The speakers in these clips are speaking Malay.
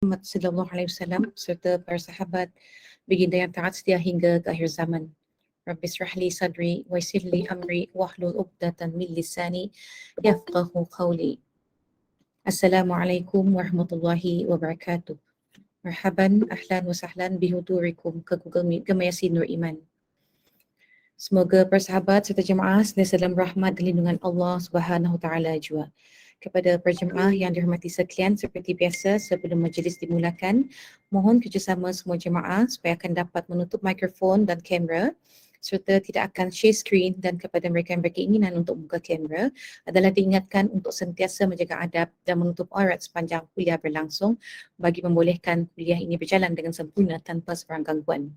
Muhammad sallallahu alaihi wasallam serta para sahabat baginda yang taat setia hingga ke akhir zaman. Rabbi israh li sadri wa yassir li amri wahlul 'uqdatam min lisani yafqahu qawli. Assalamualaikum warahmatullahi wabarakatuh. Marhaban, ahlan wa sahlan bihudurikum ke Google Meet Gemayasin Nur Iman. Semoga para sahabat serta jemaah senantiasa dalam rahmat dan lindungan Allah Subhanahu Taala jua. Kepada para jemaah yang dihormati sekalian, seperti biasa sebelum majlis dimulakan, mohon kerjasama semua jemaah supaya akan dapat menutup mikrofon dan kamera serta tidak akan share screen, dan kepada mereka yang berkeinginan untuk buka kamera adalah diingatkan untuk sentiasa menjaga adab dan menutup aurat sepanjang kuliah berlangsung bagi membolehkan kuliah ini berjalan dengan sempurna tanpa sebarang gangguan.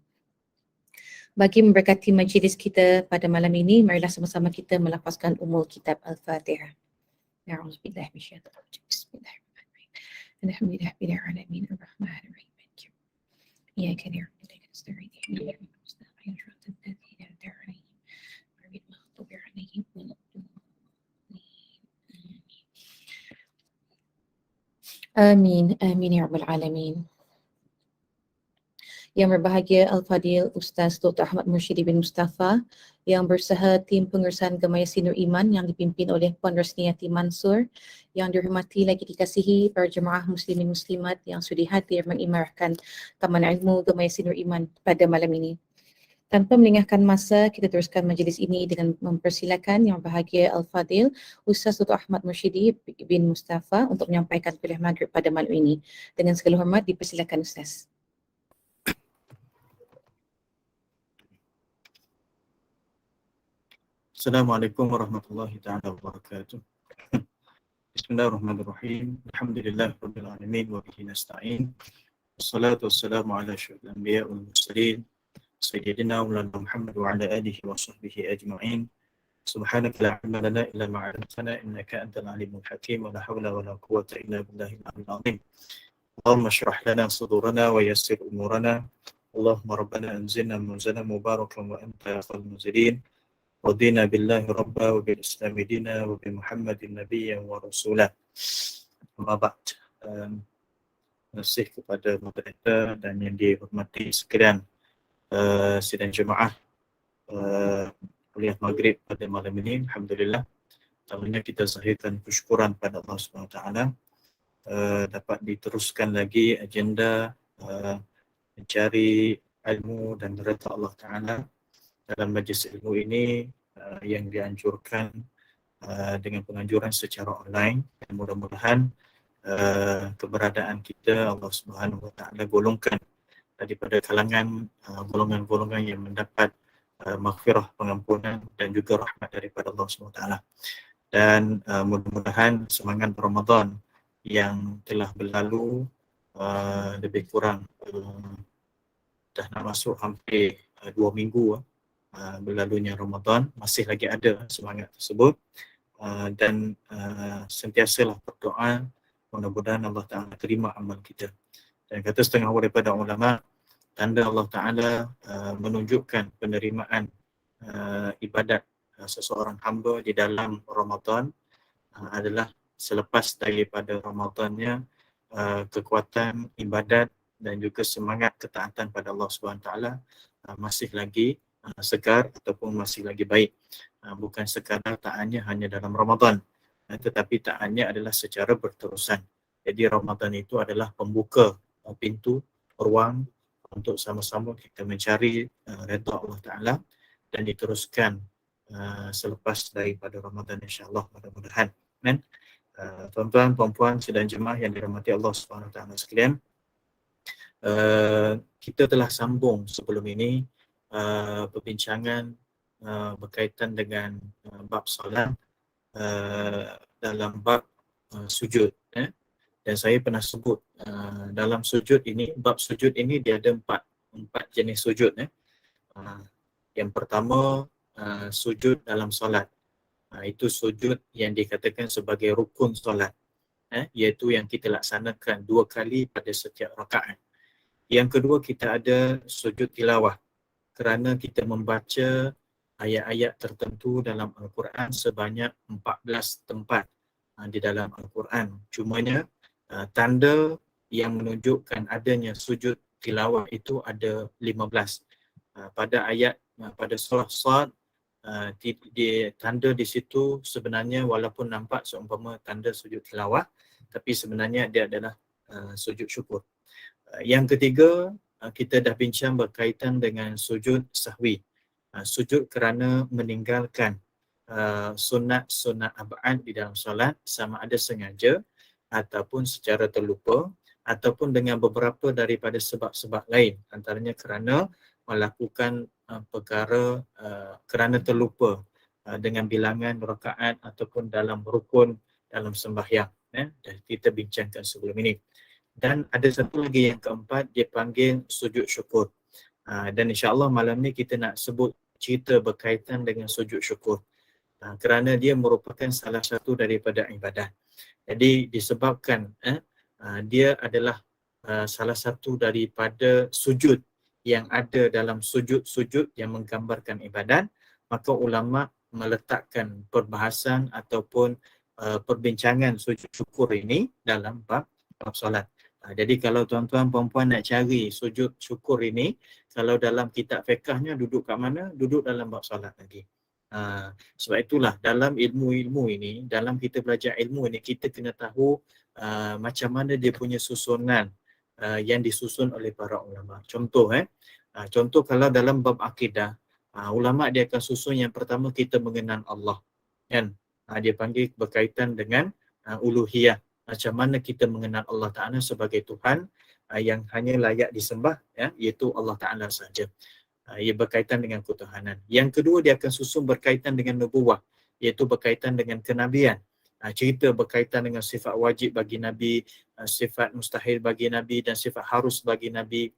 Bagi memberkati majlis kita pada malam ini, marilah sama-sama kita melafazkan umul kitab Al-Fatihah. A'udzubillahi minasyaitonir rajim. Bismillahirrahmanirrahim. Alhamdulillahirabbil alamin arrahmanir rahim. Iyyaka na'budu wa iyyaka nasta'in. Ihdinas siratal mustaqim. Siratal ladzina an'amta 'alaihim ghairil maghdubi 'alaihim waladdallin. Amin. Amin ya rabbal alamin. Yang berbahagia Al-Fadil Ustaz Dr. Ahmad Mursyidi bin Mustafa, yang berusaha tim pengurusan Gemayasin Nur Iman yang dipimpin oleh Puan Rosniati Mansur, yang dihormati lagi dikasihi para jemaah muslimin muslimat yang sudi hadir mengimarahkan Taman Ilmu Gemayasin Nur Iman pada malam ini. Tanpa melengahkan masa, kita teruskan majlis ini dengan mempersilakan yang berbahagia Al-Fadil Ustaz Dr. Ahmad Mursyidi bin Mustafa untuk menyampaikan kuliah maghrib pada malam ini. Dengan segala hormat dipersilakan Ustaz. Assalamualaikum warahmatullahi ta'ala wabarakatuh. Bismillahirrahmanirrahim. Alhamdulillahirabbil alamin wa bihi nasta'in. Wassalatu wassalamu ala asyrafil anbiya'i wal mursalin sayyidina Maulana Muhammad wa ala alihi wa sahbihi ajma'in. Subhanaka la ilma lana illa ma 'allamtana innaka antal alimul hakim wa la hawla wa la quwwata illa billahil aliyyil azim. Allahumma shrah lana sudurana wa yassir umurana. Allahumma rabbana anzilna munzalan mubarakan wa anta khairul munzilin. Radina billahi rabba wa bil islami dina wa bi Muhammadin nabiyyan wa rasulah. Amma ba'd. Terima kasih kepada moderator dan yang dihormati sekalian sidang jemaah kuliah maghrib pada malam ini. Alhamdulillah, pertamanya kita zahirkan bersyukuran pada Allah SWT, dapat diteruskan lagi agenda mencari ilmu dan redha Allah Ta'ala dalam majlis ilmu ini yang dianjurkan dengan penganjuran secara online, dan mudah-mudahan keberadaan kita Allah Subhanahu Wa Taala golongkan daripada kalangan golongan-golongan yang mendapat maghfirah, pengampunan dan juga rahmat daripada Allah Subhanahu Wa Taala. Dan mudah-mudahan semangat Ramadan yang telah berlalu lebih kurang dah nak masuk hampir 2 minggu berlalunya Ramadan, masih lagi ada semangat tersebut, dan sentiasalah berdoa mudah-mudahan Allah Ta'ala terima amal kita. Dan kata setengah daripada ulama, tanda Allah Ta'ala menunjukkan penerimaan ibadat seseorang hamba di dalam Ramadan adalah selepas daripada Ramadannya kekuatan ibadat dan juga semangat ketaatan pada Allah SWT masih lagi segar ataupun masih lagi baik. Bukan sekadar taatnya hanya dalam Ramadan, tetapi taatnya adalah secara berterusan. Jadi Ramadan itu adalah pembuka pintu, ruang untuk sama-sama kita mencari redha Allah Ta'ala, dan diteruskan selepas daripada Ramadan, insyaAllah, mudah-mudahan. Dan tuan-tuan, puan-puan, sidang jemaah yang dirahmati Allah SWT sekalian, kita telah sambung sebelum ini perbincangan berkaitan dengan bab solat dalam bab sujud. Dan saya pernah sebut dalam sujud ini, bab sujud ini dia ada empat jenis sujud. Yang pertama, sujud dalam solat. Itu sujud yang dikatakan sebagai rukun solat, iaitu yang kita laksanakan 2 kali pada setiap rakaat. Yang kedua, kita ada sujud tilawah, kerana kita membaca ayat-ayat tertentu dalam Al-Quran sebanyak 14 tempat di dalam Al-Quran. Cumanya tanda yang menunjukkan adanya sujud tilawah itu ada 15. Pada ayat pada surah Sad, di tanda di situ sebenarnya walaupun nampak seumpama tanda sujud tilawah, tapi sebenarnya dia adalah sujud syukur. Yang ketiga, kita dah bincang berkaitan dengan sujud sahwi. Sujud kerana meninggalkan sunat-sunat ab'ad di dalam solat, sama ada sengaja ataupun secara terlupa, ataupun dengan beberapa daripada sebab-sebab lain, antaranya kerana melakukan perkara kerana terlupa dengan bilangan rakaat ataupun dalam rukun dalam sembahyang. Dan kita bincangkan sebelum ini. Dan ada satu lagi yang keempat, dia panggil sujud syukur. Dan insya-Allah malam ni kita nak sebut cerita berkaitan dengan sujud syukur. Kerana dia merupakan salah satu daripada ibadat. Jadi disebabkan dia adalah salah satu daripada sujud yang ada dalam sujud-sujud yang menggambarkan ibadat, maka ulama meletakkan perbahasan ataupun perbincangan sujud syukur ini dalam bab solat. Jadi kalau tuan-tuan perempuan nak cari sujud syukur ini, kalau dalam kitab fiqhnya duduk kat mana? Duduk dalam bab solat lagi. Sebab itulah dalam ilmu-ilmu ini, dalam kita belajar ilmu ini, kita kena tahu macam mana dia punya susunan yang disusun oleh para ulama. Contoh kalau dalam bab akidah, ulama dia akan susun yang pertama kita mengenal Allah. Kan? Dia panggil berkaitan dengan uluhiyah. Macam mana kita mengenal Allah Ta'ala sebagai Tuhan yang hanya layak disembah, iaitu Allah Ta'ala saja. Ia berkaitan dengan ketuhanan. Yang kedua, dia akan susun berkaitan dengan nubuwah, iaitu berkaitan dengan kenabian. Cerita berkaitan dengan sifat wajib bagi Nabi, sifat mustahil bagi Nabi dan sifat harus bagi Nabi.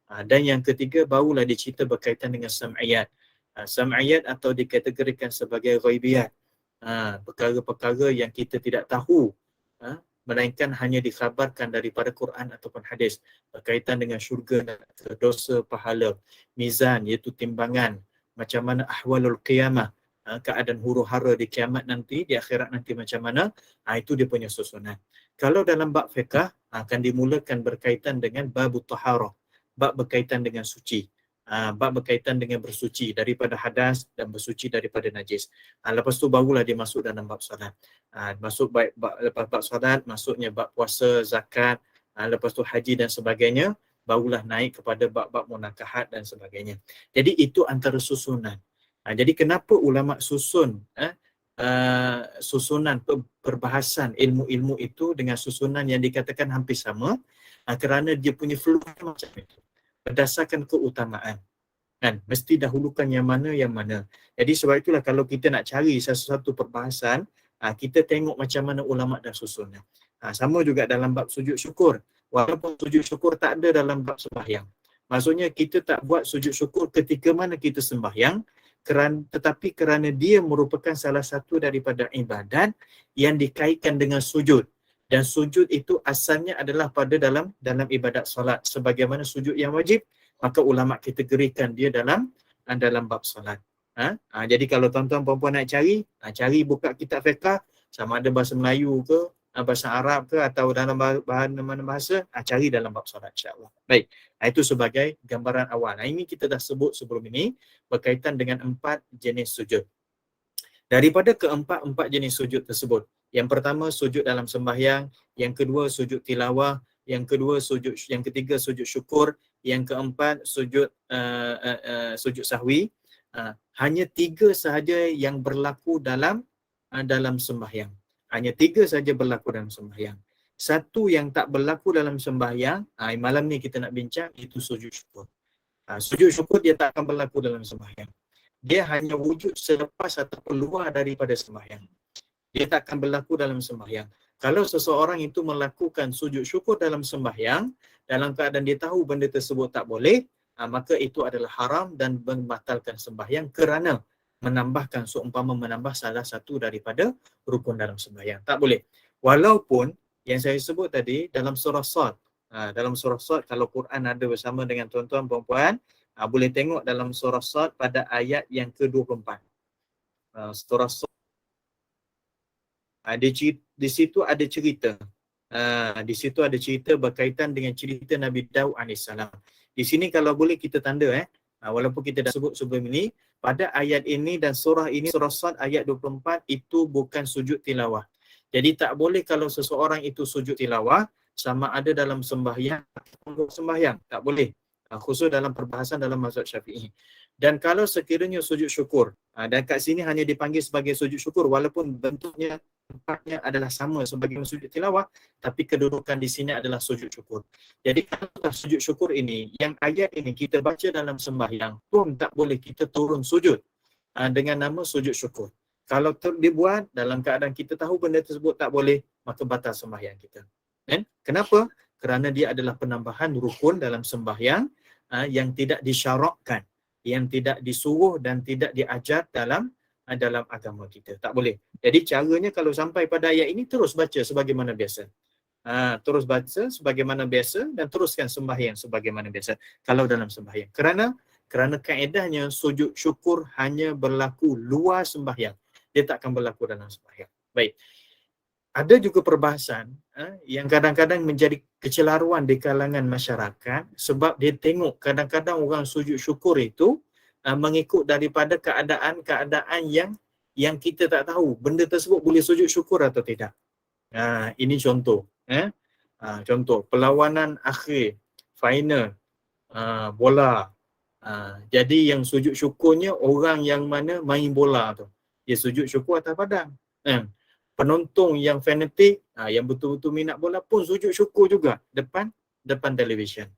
Dan yang ketiga, barulah dia cerita berkaitan dengan sam'iyat. Sam'iyat atau dikategorikan sebagai ghaibiyat. Perkara-perkara yang kita tidak tahu, melainkan hanya dikhabarkan daripada Quran ataupun hadis, berkaitan dengan syurga, dosa, pahala, mizan iaitu timbangan, macam mana ahwalul qiyamah, keadaan huru-hara di kiamat nanti, di akhirat nanti macam mana, itu dia punya susunan. Kalau dalam bab fiqh akan dimulakan berkaitan dengan bab taharah, bab berkaitan dengan suci. Bab berkaitan dengan bersuci daripada hadas dan bersuci daripada najis. Lepas tu barulah dia masuk dalam bab solat. Lepas bab solat, masuknya bab puasa, zakat, lepas tu haji dan sebagainya, barulah naik kepada bab-bab munakahat dan sebagainya. Jadi itu antara susunan. Jadi kenapa ulama susun susunan perbahasan ilmu-ilmu itu dengan susunan yang dikatakan hampir sama, kerana dia punya flow macam itu. Berdasarkan keutamaan, kan, mesti dahulukan yang mana. Jadi sebab itulah kalau kita nak cari sesuatu perbahasan, kita tengok macam mana ulama dah susunnya. Sama juga dalam bab sujud syukur. Walaupun sujud syukur tak ada dalam bab sembahyang, maksudnya kita tak buat sujud syukur ketika mana kita sembahyang, tetapi kerana dia merupakan salah satu daripada ibadat yang dikaitkan dengan sujud. Dan sujud itu asalnya adalah pada dalam ibadat solat. Sebagaimana sujud yang wajib, maka ulama kategorikan dia dalam bab solat. Jadi kalau tuan-tuan perempuan nak cari buka kitab fiqh, sama ada bahasa Melayu ke, bahasa Arab ke, atau dalam mana bahasa, cari dalam bab solat insya-Allah. Baik, itu sebagai gambaran awal. Ini kita dah sebut sebelum ini berkaitan dengan 4 jenis sujud. Daripada keempat jenis sujud tersebut, yang pertama sujud dalam sembahyang, yang kedua sujud tilawah, yang ketiga sujud syukur, yang keempat sujud sahwi. Hanya 3 sahaja yang berlaku dalam sembahyang. Hanya 3 saja berlaku dalam sembahyang. Satu yang tak berlaku dalam sembahyang, malam ni kita nak bincang, itu sujud syukur. Sujud syukur dia tak akan berlaku dalam sembahyang. Dia hanya wujud selepas atau keluar daripada sembahyang. Dia tak akan berlaku dalam sembahyang. Kalau seseorang itu melakukan sujud syukur dalam sembahyang, dalam keadaan dia tahu benda tersebut tak boleh, maka itu adalah haram dan membatalkan sembahyang kerana seumpama menambah salah satu daripada rukun dalam sembahyang. Tak boleh. Walaupun yang saya sebut tadi dalam surah Sad, kalau Quran ada bersama dengan tuan-tuan perempuan, boleh tengok dalam surah Sad pada ayat yang ke-24. Surah Sad, di situ ada cerita Di situ ada cerita berkaitan dengan cerita Nabi Daud alaihissalam. Di sini kalau boleh kita tanda walaupun kita dah sebut sebelum ini, pada ayat ini dan surah ini, surah Sad ayat 24 itu bukan sujud tilawah. Jadi tak boleh kalau seseorang itu sujud tilawah sama ada dalam sembahyang atau sembahyang, tak boleh. Khusus dalam perbahasan dalam mazhab Syafi'i. Dan kalau sekiranya sujud syukur, dan kat sini hanya dipanggil sebagai sujud syukur walaupun bentuknya tempatnya adalah sama sebagai sujud tilawah, tapi kedudukan di sini adalah sujud syukur. Jadi kalau sujud syukur ini, yang ayat ini kita baca dalam sembahyang pun tak boleh kita turun sujud dengan nama sujud syukur. Kalau dibuat dalam keadaan kita tahu benda tersebut tak boleh, maka batal sembahyang kita. Kenapa? Kerana dia adalah penambahan rukun dalam sembahyang yang tidak disyarakkan, yang tidak disuruh dan tidak diajar dalam agama kita. Tak boleh. Jadi caranya kalau sampai pada ayat ini, terus baca sebagaimana biasa. Terus baca sebagaimana biasa dan teruskan sembahyang sebagaimana biasa kalau dalam sembahyang. Kerana kaedahnya sujud syukur hanya berlaku luar sembahyang. Dia tak akan berlaku dalam sembahyang. Baik. Ada juga perbahasan yang kadang-kadang menjadi kecelaruan di kalangan masyarakat sebab dia tengok kadang-kadang orang sujud syukur itu mengikut daripada keadaan-keadaan yang kita tak tahu benda tersebut boleh sujud syukur atau tidak. Ini contoh. Contoh perlawanan akhir final bola. Jadi yang sujud syukurnya orang yang mana main bola tu. Dia sujud syukur atas padang. Penonton yang fanatik, yang betul-betul minat bola pun sujud syukur juga depan televisyen.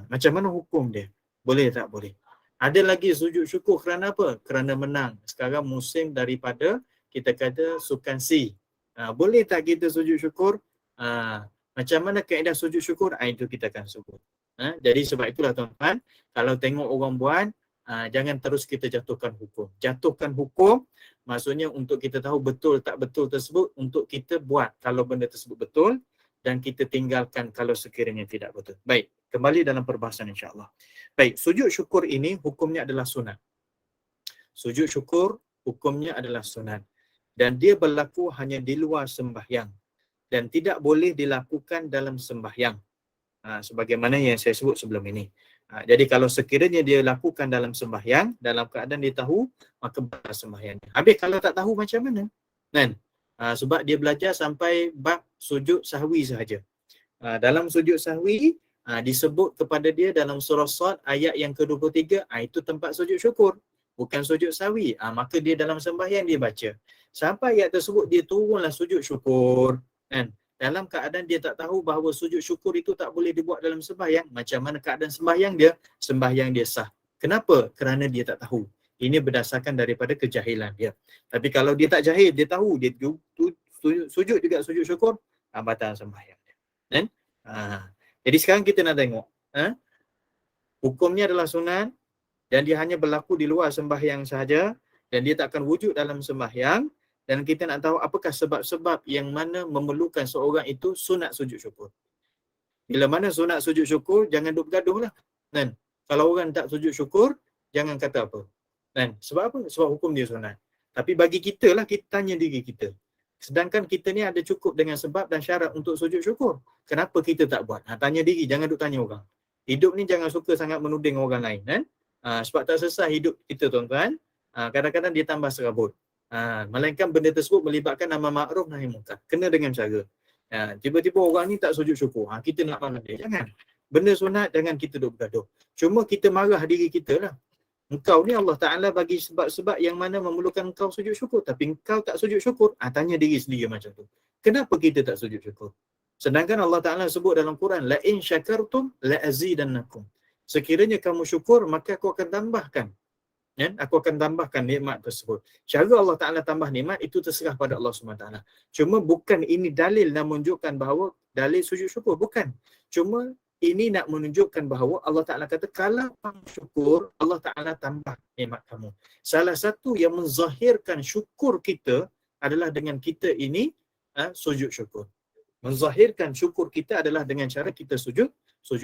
Macam mana hukum dia? Boleh tak boleh? Ada lagi sujud syukur kerana apa? Kerana menang. Sekarang musim daripada kita kata sukan C. Boleh tak kita sujud syukur? Macam mana kaedah sujud syukur? Itu kita akan sebut. Jadi sebab itulah tuan-tuan, kalau tengok orang buat, jangan terus kita jatuhkan hukum. Jatuhkan hukum maksudnya untuk kita tahu betul tak betul tersebut, untuk kita buat kalau benda tersebut betul dan kita tinggalkan kalau sekiranya tidak betul. Baik, kembali dalam perbahasan insya-Allah. Baik, sujud syukur ini hukumnya adalah sunat. Sujud syukur hukumnya adalah sunat dan dia berlaku hanya di luar sembahyang dan tidak boleh dilakukan dalam sembahyang. Sebagaimana yang saya sebut sebelum ini. Jadi kalau sekiranya dia lakukan dalam sembahyang, dalam keadaan dia tahu, maka batal sembahyangnya. Habis kalau tak tahu macam mana? Kan? Sebab dia belajar sampai bab sujud sahwi sahaja. Dalam sujud sahwi, disebut kepada dia dalam surah Sad ayat yang ke-23, itu tempat sujud syukur. Bukan sujud sahwi. Maka dia dalam sembahyang dia baca. Sampai ayat tersebut dia turunlah sujud syukur. Kan? Dalam keadaan dia tak tahu bahawa sujud syukur itu tak boleh dibuat dalam sembahyang. Macam mana keadaan sembahyang dia? Sembahyang dia sah. Kenapa? Kerana dia tak tahu. Ini berdasarkan daripada kejahilan dia. Tapi kalau dia tak jahil, dia tahu, dia sujud juga sujud syukur, batal sembahyang dia. Kan? Jadi sekarang kita nak tengok. Hukumnya adalah sunat dan dia hanya berlaku di luar sembahyang sahaja dan dia tak akan wujud dalam sembahyang. Dan kita nak tahu apakah sebab-sebab yang mana memerlukan seorang itu sunat sujud syukur. Bila mana sunat sujud syukur, jangan duk bergaduh lah. Kan? Kalau orang tak sujud syukur, jangan kata apa. Kan? Sebab apa? Sebab hukum dia sunat. Tapi bagi kita lah, kita tanya diri kita. Sedangkan kita ni ada cukup dengan sebab dan syarat untuk sujud syukur. Kenapa kita tak buat? Tanya diri, jangan duk tanya orang. Hidup ni jangan suka sangat menuding orang lain. Kan? Sebab tak selesai hidup kita tuan-tuan. Kadang-kadang dia tambah serabut. Melainkan benda tersebut melibatkan amar makruf nahi munkar. Kena dengan cara. Tiba-tiba orang ni tak sujud syukur. Kita nak marah dia. Jangan. Benda sunat jangan kita duk bergaduh. Cuma kita marah diri kita lah. Engkau ni Allah Ta'ala bagi sebab-sebab yang mana memerlukan engkau sujud syukur. Tapi engkau tak sujud syukur. Tanya diri sendiri macam tu. Kenapa kita tak sujud syukur? Sedangkan Allah Ta'ala sebut dalam Quran, la in syakartum la azidannakum. Sekiranya kamu syukur, maka aku akan tambahkan. Aku akan tambahkan nikmat tersebut. Cara Allah Ta'ala tambah nikmat itu terserah pada Allah SWT. Cuma bukan ini dalil nak menunjukkan bahawa dalil sujud syukur. Bukan. Cuma ini nak menunjukkan bahawa Allah Ta'ala kata kalau kamu syukur, Allah Ta'ala tambah nikmat kamu. Salah satu yang menzahirkan syukur kita adalah dengan kita ini sujud syukur. Menzahirkan syukur kita adalah dengan cara kita sujud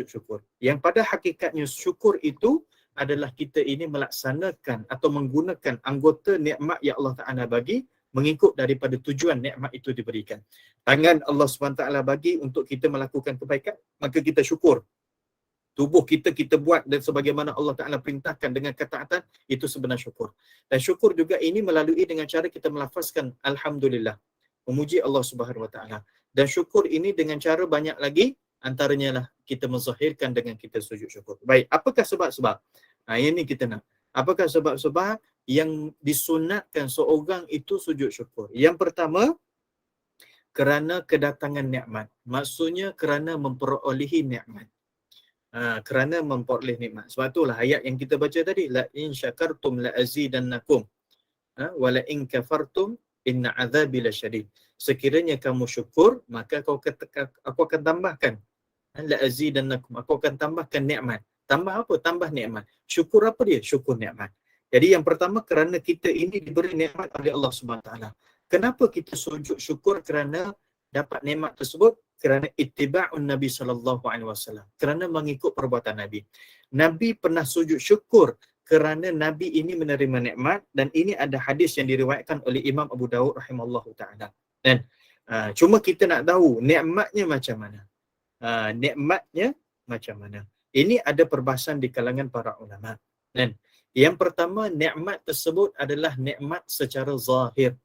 syukur. Yang pada hakikatnya syukur itu adalah kita ini melaksanakan atau menggunakan anggota nikmat yang Allah Ta'ala bagi mengikut daripada tujuan nikmat itu diberikan. Tangan Allah SWT bagi untuk kita melakukan kebaikan, maka kita syukur. Tubuh kita buat dan sebagaimana Allah Ta'ala perintahkan dengan ketaatan, itu sebenar syukur. Dan syukur juga ini melalui dengan cara kita melafazkan Alhamdulillah, memuji Allah Subhanahu Wa Ta'ala. Dan syukur ini dengan cara banyak lagi, antaranya lah kita menzahirkan dengan kita sujud syukur. Baik, apakah sebab-sebab? Ini kita nak. Apakah sebab-sebab yang disunatkan seorang itu sujud syukur? Yang pertama, kerana kedatangan nikmat. Maksudnya kerana memperolehi nikmat. Kerana memperoleh nikmat. Sebab itulah ayat yang kita baca tadi, la in syakartum la azidannakum wa la in kafartum inna azabi lasyadid. Sekiranya kamu syukur, maka aku akan tambahkan. La azidannakum, aku akan tambahkan nikmat. Tambah apa? Tambah nikmat. Syukur apa dia? Syukur nikmat. Jadi yang pertama, kerana kita ini diberi nikmat oleh Allah Subhanahu Wa Taala. Kenapa kita sujud syukur? Kerana dapat nikmat tersebut, kerana ittiba'un Nabi sallallahu alaihi wasallam, kerana mengikut perbuatan Nabi. Nabi pernah sujud syukur kerana Nabi ini menerima nikmat, dan ini ada hadis yang diriwayatkan oleh Imam Abu Daud rahimallahu taala. Dan cuma kita nak tahu nikmatnya macam mana. Nikmatnya macam mana. Ini ada perbahasan di kalangan para ulama. Dan yang pertama, nikmat tersebut adalah nikmat secara zahir.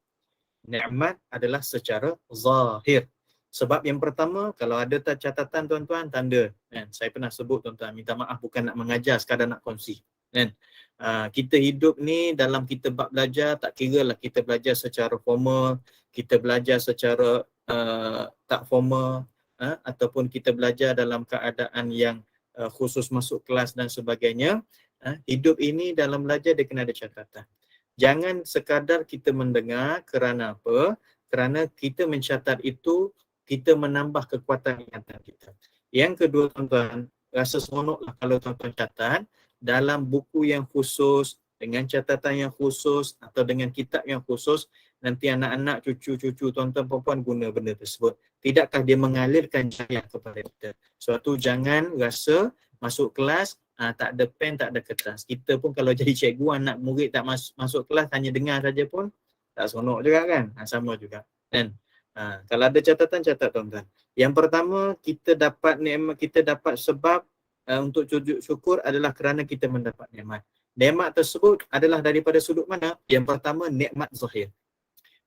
Nikmat adalah secara zahir. Sebab yang pertama, kalau ada catatan tuan-tuan, tanda. Saya pernah sebut tuan-tuan, minta maaf bukan nak mengajar, sekadar nak kongsi. Kita hidup ni dalam kita bab belajar, tak kira lah kita belajar secara formal, kita belajar secara tak formal, ataupun kita belajar dalam keadaan yang khusus masuk kelas dan sebagainya. Hidup ini dalam belajar dia kena ada catatan. Jangan sekadar kita mendengar, kerana apa? Kerana kita mencatat itu, kita menambah kekuatan ingatan kita. Yang kedua tuan-tuan, rasa seronoklah kalau tuan-tuan catat dalam buku yang khusus, dengan catatan yang khusus atau dengan kitab yang khusus, nanti anak-anak, cucu-cucu tuan-tuan perempuan guna benda tersebut. Tidakkah dia mengalirkan cahaya kepada kita? Suatu jangan rasa masuk kelas tak ada pen, tak ada kertas. Kita pun kalau jadi cikgu, anak murid tak masuk kelas, hanya dengar saja pun tak seronok juga kan? Sama juga. Dan kalau ada catatan, catat tuan-tuan. Yang pertama, kita dapat nikmat, kita dapat sebab untuk sujud syukur adalah kerana kita mendapat nikmat. Nikmat tersebut adalah daripada sudut mana? Yang pertama, nikmat zahir.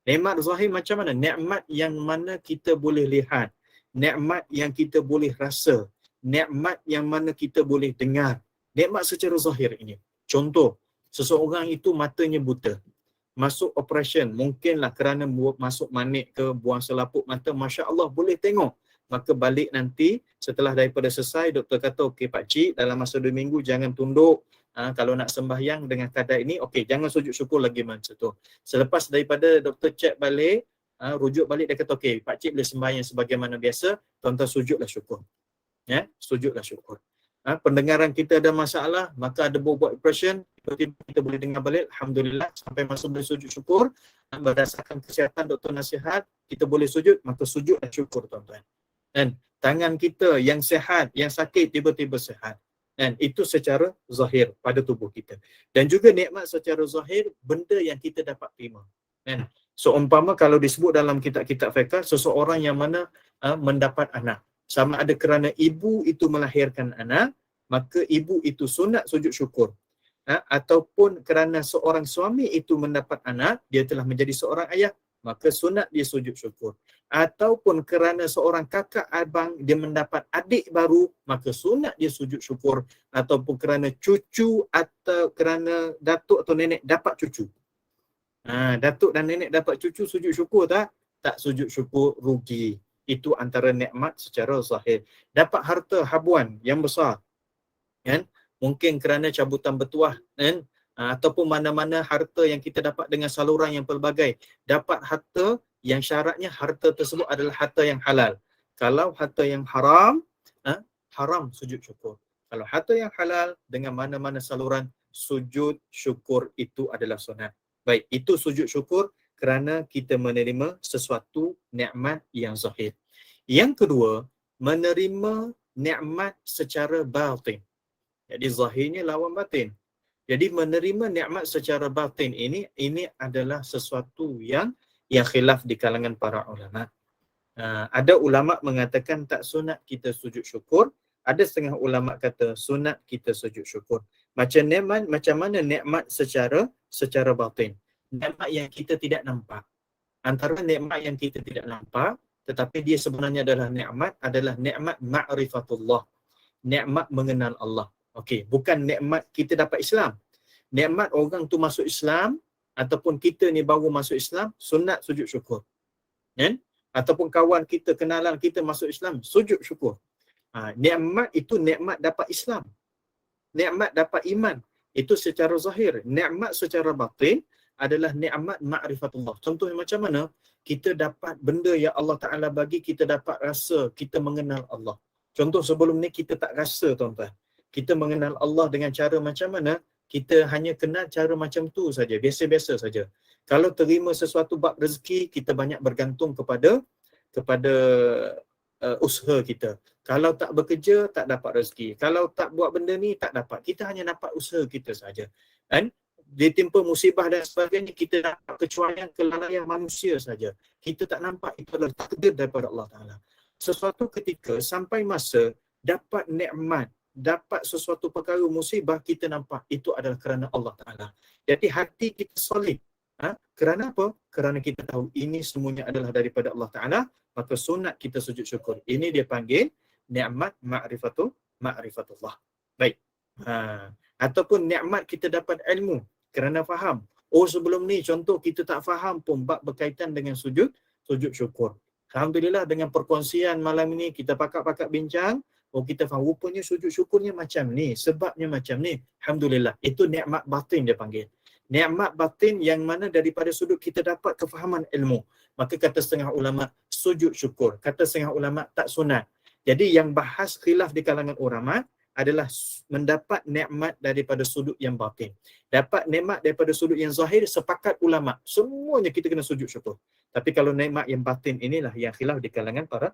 Nikmat zahir macam mana? Nikmat yang mana kita boleh lihat, nikmat yang kita boleh rasa, nikmat yang mana kita boleh dengar. Nikmat secara zahir ini. Contoh, seseorang itu matanya buta, masuk operation, mungkinlah kerana masuk manik ke, buang selaput mata, Masya Allah boleh tengok. Maka balik nanti setelah daripada selesai, doktor kata, okey Pak Cik, dalam masa 2 minggu jangan tunduk. Kalau nak sembahyang dengan kadar ini, okey, jangan sujud syukur lagi macam tu. Selepas daripada doktor cek balik, rujuk balik, dia kata, okey Pak Cik boleh sembahyang sebagaimana biasa, tuan-tuan sujudlah syukur. Sujudlah syukur. Pendengaran kita ada masalah, maka ada buat impression, tiba-tiba kita boleh dengar balik, Alhamdulillah, sampai masa boleh sujud syukur. Berdasarkan kesihatan doktor nasihat, kita boleh sujud, maka sujudlah syukur tuan-tuan. Dan tangan kita yang sehat, yang sakit, tiba-tiba sehat. Dan itu secara zahir pada tubuh kita. Dan juga nikmat secara zahir, benda yang kita dapat terima. Dan seumpama kalau disebut dalam kitab-kitab fiqh, seseorang yang mana mendapat anak, sama ada kerana ibu itu melahirkan anak, maka ibu itu sunat sujud syukur. Ataupun kerana seorang suami itu mendapat anak, dia telah menjadi seorang ayah, maka sunat dia sujud syukur. Ataupun kerana seorang kakak abang dia mendapat adik baru, maka sunat dia sujud syukur. Ataupun kerana cucu atau kerana datuk atau nenek dapat cucu. Datuk dan nenek dapat cucu, sujud syukur tak? Tak sujud syukur, rugi. Itu antara nikmat secara zahir. Dapat harta habuan yang besar, kan? Mungkin kerana cabutan bertuah, kan? Ataupun mana-mana harta yang kita dapat dengan saluran yang pelbagai. Dapat harta yang syaratnya harta tersebut adalah harta yang halal. Kalau harta yang haram, haram sujud syukur. Kalau harta yang halal dengan mana-mana saluran, sujud syukur itu adalah sunat. Baik, itu sujud syukur kerana kita menerima sesuatu nikmat yang zahir. Yang kedua, menerima nikmat secara batin. Jadi zahirnya lawan batin. Jadi menerima nikmat secara batin ini adalah sesuatu yang yang khilaf di kalangan para ulama. Ada ulama mengatakan tak sunat kita sujud syukur, ada setengah ulama kata sunat kita sujud syukur. Macam mana nikmat secara batin. Nikmat yang kita tidak nampak. Antara nikmat yang kita tidak nampak tetapi dia sebenarnya adalah nikmat ma'rifatullah. Nikmat mengenal Allah. Okey, bukan nikmat kita dapat Islam. Nikmat orang tu masuk Islam ataupun kita ni baru masuk Islam, sunat sujud syukur. Kan? Ataupun kawan kita, kenalan kita masuk Islam, sujud syukur. Nikmat itu nikmat dapat Islam. Nikmat dapat iman. Itu secara zahir. Nikmat secara batin adalah nikmat ma'rifatullah. Contohnya macam mana? Kita dapat benda yang Allah Ta'ala bagi, kita dapat rasa, kita mengenal Allah. Contoh sebelum ni kita tak rasa, tuan-tuan. Kita mengenal Allah dengan cara macam mana? Kita hanya kenal cara macam tu saja, biasa-biasa saja. Kalau terima sesuatu bab rezeki, kita banyak bergantung kepada usaha kita. Kalau tak bekerja, tak dapat rezeki. Kalau tak buat benda ni, tak dapat. Kita hanya dapat usaha kita saja. Kan? Ditimpa musibah dan sebagainya, kita dapat kecuaian, kelalaian manusia saja. Kita tak nampak, itu adalah takdir daripada Allah Ta'ala. Sesuatu ketika sampai masa dapat nikmat, dapat sesuatu perkara musibah, kita nampak itu adalah kerana Allah Ta'ala. Jadi hati kita solid. Kerana apa? Kerana kita tahu ini semuanya adalah daripada Allah Ta'ala, maka sunat kita sujud syukur. Ini dia panggil nikmat ma'rifatullah. Baik. Ataupun nikmat kita dapat ilmu kerana faham. Oh, sebelum ni contoh kita tak faham pun bab berkaitan dengan sujud syukur. Alhamdulillah dengan perkongsian malam ini kita pakak-pakak bincang, oh kita faham rupanya sujud syukurnya macam ni, sebabnya macam ni. Alhamdulillah, itu nikmat batin dia panggil. Nikmat batin yang mana daripada sudut kita dapat kefahaman ilmu. Maka kata setengah ulama sujud syukur, kata setengah ulama tak sunat. Jadi yang bahas khilaf di kalangan ulama adalah mendapat nikmat daripada sudut yang batin. Dapat nikmat daripada sudut yang zahir, sepakat ulama. Semuanya kita kena sujud syukur. Tapi kalau nikmat yang batin inilah yang khilaf di kalangan para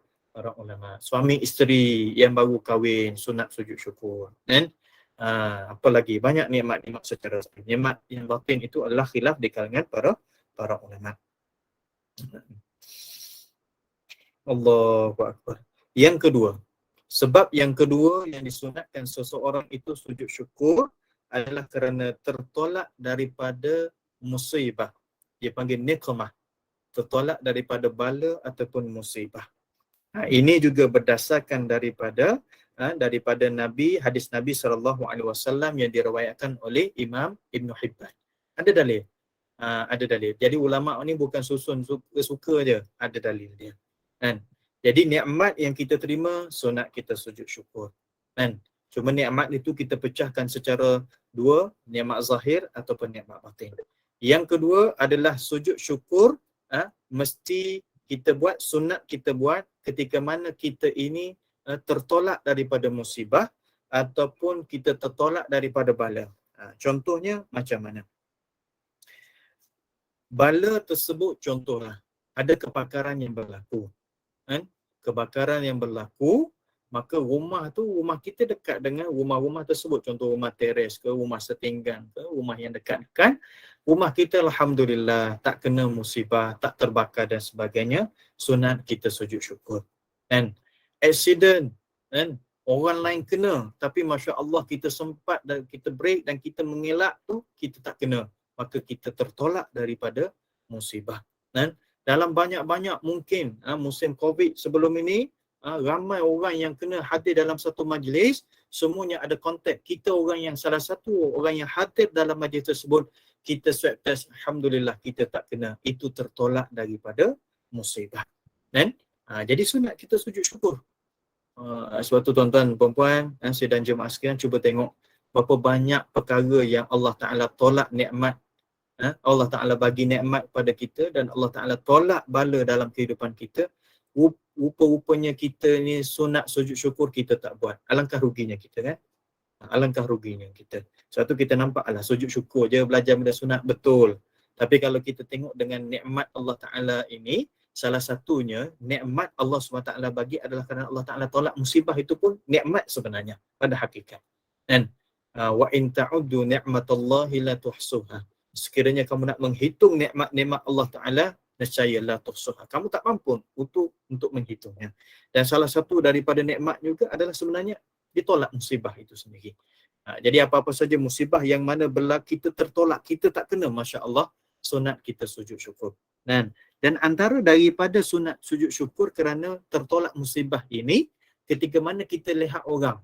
ulama. Suami isteri yang baru kahwin, sunat sujud syukur. Dan apa lagi? Banyak nikmat-nikmat secara zahir. Nikmat yang batin itu adalah khilaf di kalangan para ulama. Allahu Akbar. Yang kedua, sebab yang kedua yang disunatkan seseorang itu sujud syukur adalah kerana tertolak daripada musibah. Dia panggil niqmah. Tertolak daripada bala ataupun musibah. Ini juga berdasarkan daripada Nabi, hadis Nabi SAW yang diriwayatkan oleh Imam Ibn Hibban. Ada dalil. Ada dalil. Jadi ulama ni bukan susun suka je, ada dalil dia. Kan? Jadi nikmat yang kita terima, sunat kita sujud syukur. Kan? Cuma nikmat itu kita pecahkan secara dua, nikmat zahir ataupun nikmat batin. Yang kedua adalah sujud syukur, mesti kita buat, sunat kita buat ketika mana kita ini tertolak daripada musibah ataupun kita tertolak daripada bala. Contohnya macam mana? Bala tersebut contohlah, ada kebakaran yang berlaku. Kan? Kebakaran yang berlaku, maka rumah kita dekat dengan rumah-rumah tersebut. Contoh rumah teres ke, rumah setinggan ke, rumah yang dekat-dekat. Rumah kita alhamdulillah tak kena musibah, tak terbakar dan sebagainya. Sunat kita sujud syukur. Dan accident, kan? Orang lain kena, tapi Masya Allah kita sempat dan kita break dan kita mengelak tu, kita tak kena. Maka kita tertolak daripada musibah. Dan dalam banyak-banyak mungkin musim COVID sebelum ini, ramai orang yang kena hadir dalam satu majlis, semuanya ada kontak. Kita salah satu orang yang hadir dalam majlis tersebut, kita swab test, alhamdulillah kita tak kena. Itu tertolak daripada musibah. Dan jadi sunat kita sujud syukur. Sebab tu tuan-tuan, perempuan, sidang jemaah sekalian, cuba tengok berapa banyak perkara yang Allah Ta'ala tolak nikmat. Allah Ta'ala bagi nikmat pada kita dan Allah Ta'ala tolak bala dalam kehidupan kita. Rupa-rupanya kita ni sunat sujud syukur kita tak buat. Alangkah ruginya kita, kan? Alangkah ruginya kita. Sebab tu kita nampak sujud syukur je, belajar benda sunat, betul. Tapi kalau kita tengok dengan nikmat Allah Ta'ala ini, salah satunya nikmat Allah SWT bagi adalah kerana Allah Ta'ala tolak musibah, itu pun nikmat sebenarnya pada hakikat. Dan wa in ta'uddu ni'matallahi la tuhsuha. Sekiranya kamu nak menghitung nikmat-nikmat Allah Ta'ala, nescaya la tuhsuha. Kamu tak mampu untuk menghitungnya. Dan salah satu daripada nikmat juga adalah sebenarnya ditolak musibah itu sendiri. Jadi apa-apa saja musibah yang mana berlaku kita tertolak, kita tak kena, masya-Allah, sunat kita sujud syukur. Dan antara daripada sunat sujud syukur kerana tertolak musibah ini, ketika mana kita lihat orang,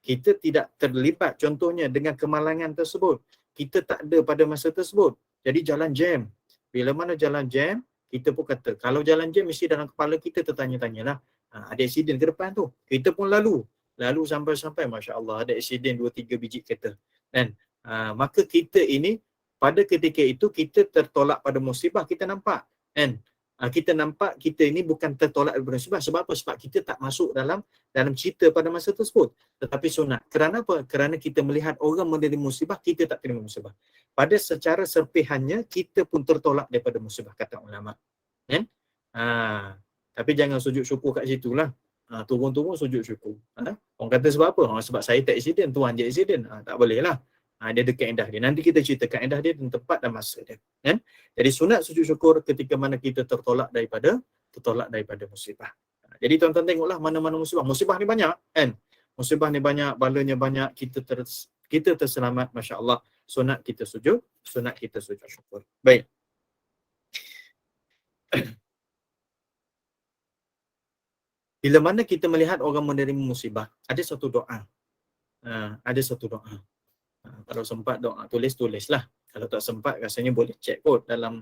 kita tidak terlibat contohnya dengan kemalangan tersebut, kita tak ada pada masa tersebut, jadi jalan jam. Bila mana jalan jam, kita pun kata, kalau jalan jam mesti dalam kepala kita tertanya-tanyalah, ada aksiden ke depan tu, kita pun lalu sampai masya-Allah ada aksiden 2-3 biji kereta, kan? Maka kita ini pada ketika itu kita tertolak pada musibah, kita nampak, kan? Kita nampak kita ini bukan tertolak daripada musibah. Sebab apa? Sebab kita tak masuk dalam cerita pada masa tersebut. Tetapi sunat. Kerana apa? Kerana kita melihat orang menerima musibah, kita tak terima musibah. Pada secara serpihannya, kita pun tertolak daripada musibah, kata ulama. Kan? Tapi jangan sujud syukur kat situ lah. Turun-turun sujud syukur. Orang kata sebab apa? Sebab saya tak aksiden, Tuhan je aksiden. Tak boleh lah. Dia ada kaedah dia. Nanti kita cerita kaedah dia dan tempat dan masa dia. Kan? Jadi sunat sujud syukur ketika mana kita tertolak daripada musibah. Jadi tuan-tuan tengoklah mana-mana musibah. Musibah ni banyak, kan? Musibah ni banyak, balanya banyak, kita terselamat, masya-Allah. Sunat kita sujud syukur. Baik. Bila mana kita melihat orang menerima musibah, ada satu doa. Kalau sempat doa tulislah. Kalau tak sempat rasanya boleh check kot dalam